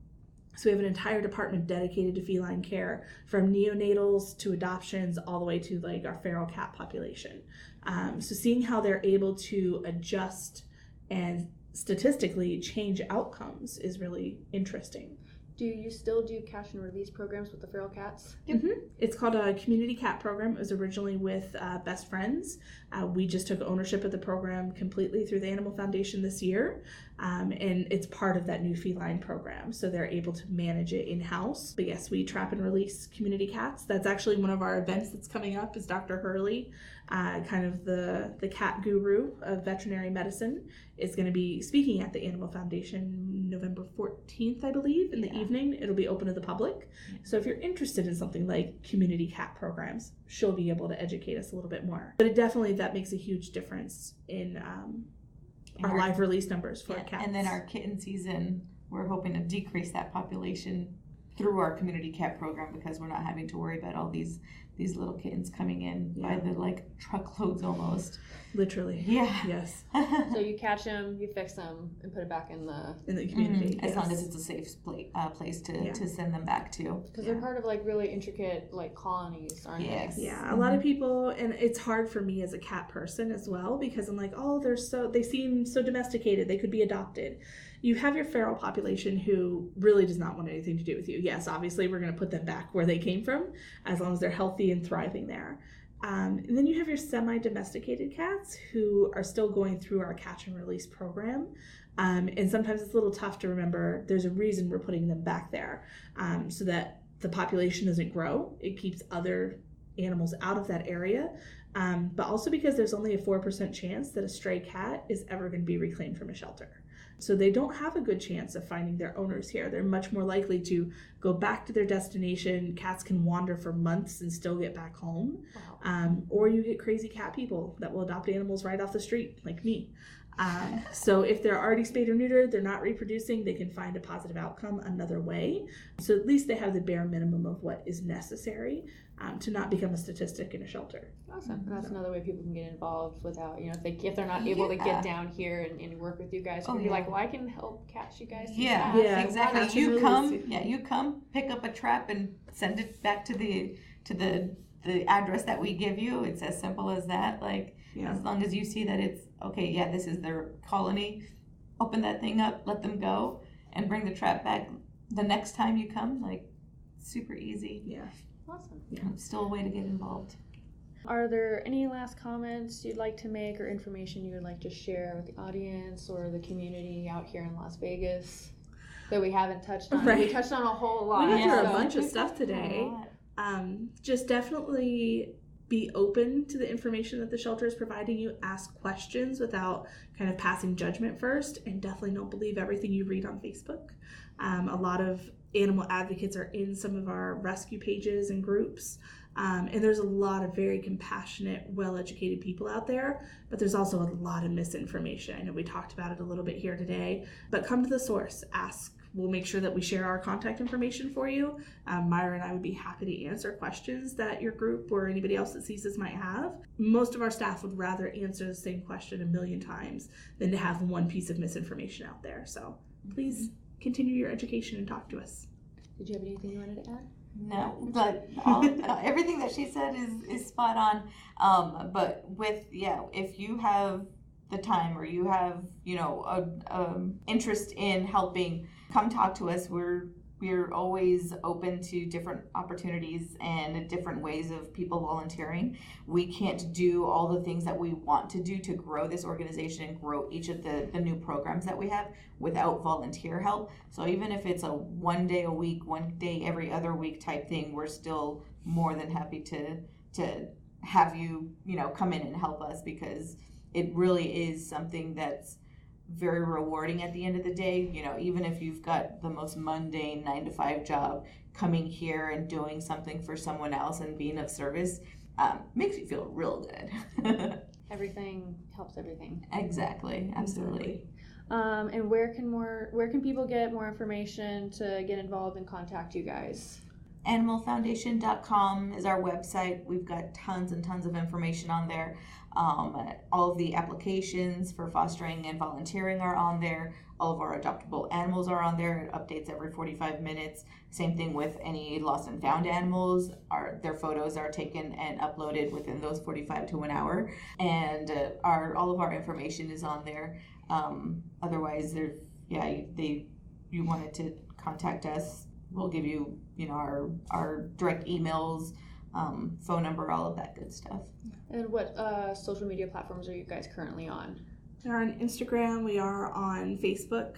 So we have an entire department dedicated to feline care, from neonatals to adoptions all the way to like our feral cat population. So seeing how they're able to adjust and statistically change outcomes is really interesting. Do you still do catch and release programs with the feral cats? Yep. It's called a community cat program. It was originally with Best Friends. We just took ownership of the program completely through the Animal Foundation this year, and it's part of that new feline program, so they're able to manage it in-house. But yes, we trap and release community cats. That's actually one of our events that's coming up, is Dr. Hurley, kind of the cat guru of veterinary medicine, is going to be speaking at the Animal Foundation November 14th, I believe, in the evening. It'll be open to the public. So if you're interested in something like community cat programs, she'll be able to educate us a little bit more. But it definitely, that makes a huge difference in our live release numbers for cats. And then our kitten season, we're hoping to decrease that population through our community cat program, because we're not having to worry about all these little kittens coming in by the like truckloads almost. Literally. Yeah. Yes. So you catch them, you fix them, and put it back in the community. As long as it's a safe place to send them back to. Because they're part of like really intricate like colonies, aren't they? Yeah. A lot of people, and it's hard for me as a cat person as well, because I'm like, oh, they seem so domesticated, they could be adopted. You have your feral population who really does not want anything to do with you. Yes, obviously we're going to put them back where they came from, as long as they're healthy and thriving there. And then you have your semi-domesticated cats who are still going through our catch and release program. And sometimes it's a little tough to remember there's a reason we're putting them back there, so that the population doesn't grow. It keeps other animals out of that area. But also because there's only a 4% chance that a stray cat is ever going to be reclaimed from a shelter. So they don't have a good chance of finding their owners here. They're much more likely to go back to their destination. Cats can wander for months and still get back home. Wow. Or you get crazy cat people that will adopt animals right off the street, like me. So if they're already spayed or neutered, they're not reproducing, they can find a positive outcome another way. So at least they have the bare minimum of what is necessary to not become a statistic in a shelter. Awesome. That's another way people can get involved without, if they're not able to get down here and work with you guys, you can be like, well, I can help catch you guys. Yeah, exactly. You come, pick up a trap and send it back to the address that we give you. It's as simple as that. As long as you see that it's okay, this is their colony, open that thing up, let them go, and bring the trap back the next time you come. Super easy. Yeah. Awesome. Yeah. Still a way to get involved. Are there any last comments you'd like to make or information you would like to share with the audience or the community out here in Las Vegas that we haven't touched on? Right. We touched on a whole lot. We went through a bunch of stuff today. Just definitely be open to the information that the shelter is providing you. Ask questions without kind of passing judgment first, and definitely don't believe everything you read on Facebook. A lot of animal advocates are in some of our rescue pages and groups, and there's a lot of very compassionate, well-educated people out there, but there's also a lot of misinformation. I know we talked about it a little bit here today, but come to the source. Ask we'll make sure that we share our contact information for you. Myra and I would be happy to answer questions that your group or anybody else that sees this might have. Most of our staff would rather answer the same question a million times than to have one piece of misinformation out there. So please continue your education and talk to us. Did you have anything you wanted to add? No, but everything that she said is spot on. But if you have the time or you have, interest in helping, come talk to us. We're always open to different opportunities and different ways of people volunteering. We can't do all the things that we want to do to grow this organization and grow each of the new programs that we have without volunteer help. So even if it's a 1 day a week, 1 day every other week type thing, we're still more than happy to have you, come in and help us, because it really is something that's very rewarding at the end of the day. Even if you've got the most mundane 9-to-5 job, coming here and doing something for someone else and being of service makes you feel real good. Everything helps everything. Exactly, absolutely. And where can people get more information to get involved and contact you guys? Animalfoundation.com is our website. We've got tons and tons of information on there. All of the applications for fostering and volunteering are on there. All of our adoptable animals are on there. It updates every 45 minutes. Same thing with any lost and found animals. Their photos are taken and uploaded within those 45 to 1 hour. And all of our information is on there. Otherwise, you wanted to contact us, we'll give you, our direct emails, phone number, all of that good stuff. And what social media platforms are you guys currently on? We are on Instagram, we are on Facebook,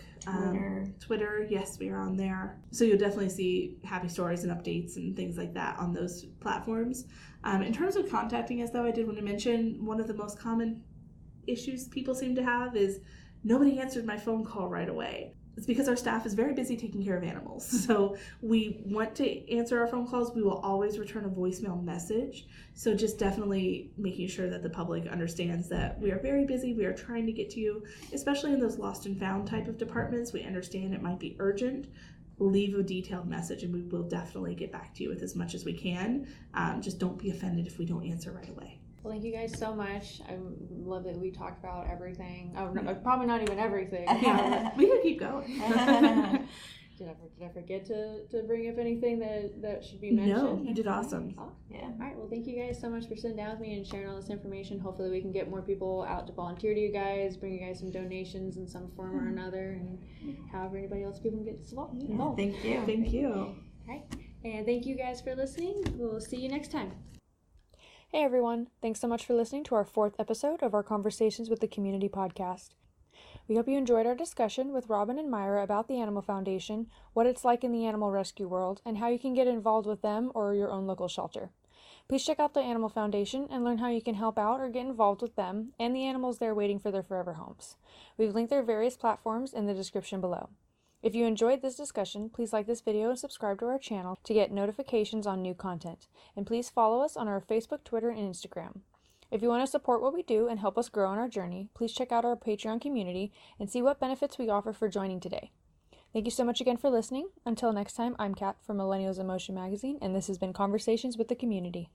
Twitter, yes, we are on there. So you'll definitely see happy stories and updates and things like that on those platforms. In terms of contacting us, though, I did want to mention one of the most common issues people seem to have is nobody answered my phone call right away. It's because our staff is very busy taking care of animals. So we want to answer our phone calls. We will always return a voicemail message. So just definitely making sure that the public understands that we are very busy. We are trying to get to you, especially in those lost and found type of departments. We understand it might be urgent. Leave a detailed message and we will definitely get back to you with as much as we can. Just don't be offended if we don't answer right away. Well, thank you guys so much. I love that we talked about everything. Oh, no, probably not even everything. Yeah, we can keep going. Did I forget to bring up anything that should be mentioned? No, you did awesome. Oh, yeah. All right. Well, thank you guys so much for sitting down with me and sharing all this information. Hopefully we can get more people out to volunteer to you guys, bring you guys some donations in some form or another, and however anybody else people can get involved. Yeah, thank you. Thank you. All right. And thank you guys for listening. We'll see you next time. Hey everyone, thanks so much for listening to our 4th episode of our Conversations with the Community podcast. We hope you enjoyed our discussion with Robyn and Myra about the Animal Foundation, what it's like in the animal rescue world, and how you can get involved with them or your own local shelter. Please check out the Animal Foundation and learn how you can help out or get involved with them and the animals they're waiting for their forever homes. We've linked their various platforms in the description below. If you enjoyed this discussion, please like this video and subscribe to our channel to get notifications on new content. And please follow us on our Facebook, Twitter, and Instagram. If you want to support what we do and help us grow on our journey, please check out our Patreon community and see what benefits we offer for joining today. Thank you so much again for listening. Until next time, I'm Kat from Millennials in Motion magazine, and this has been Conversations with the Community.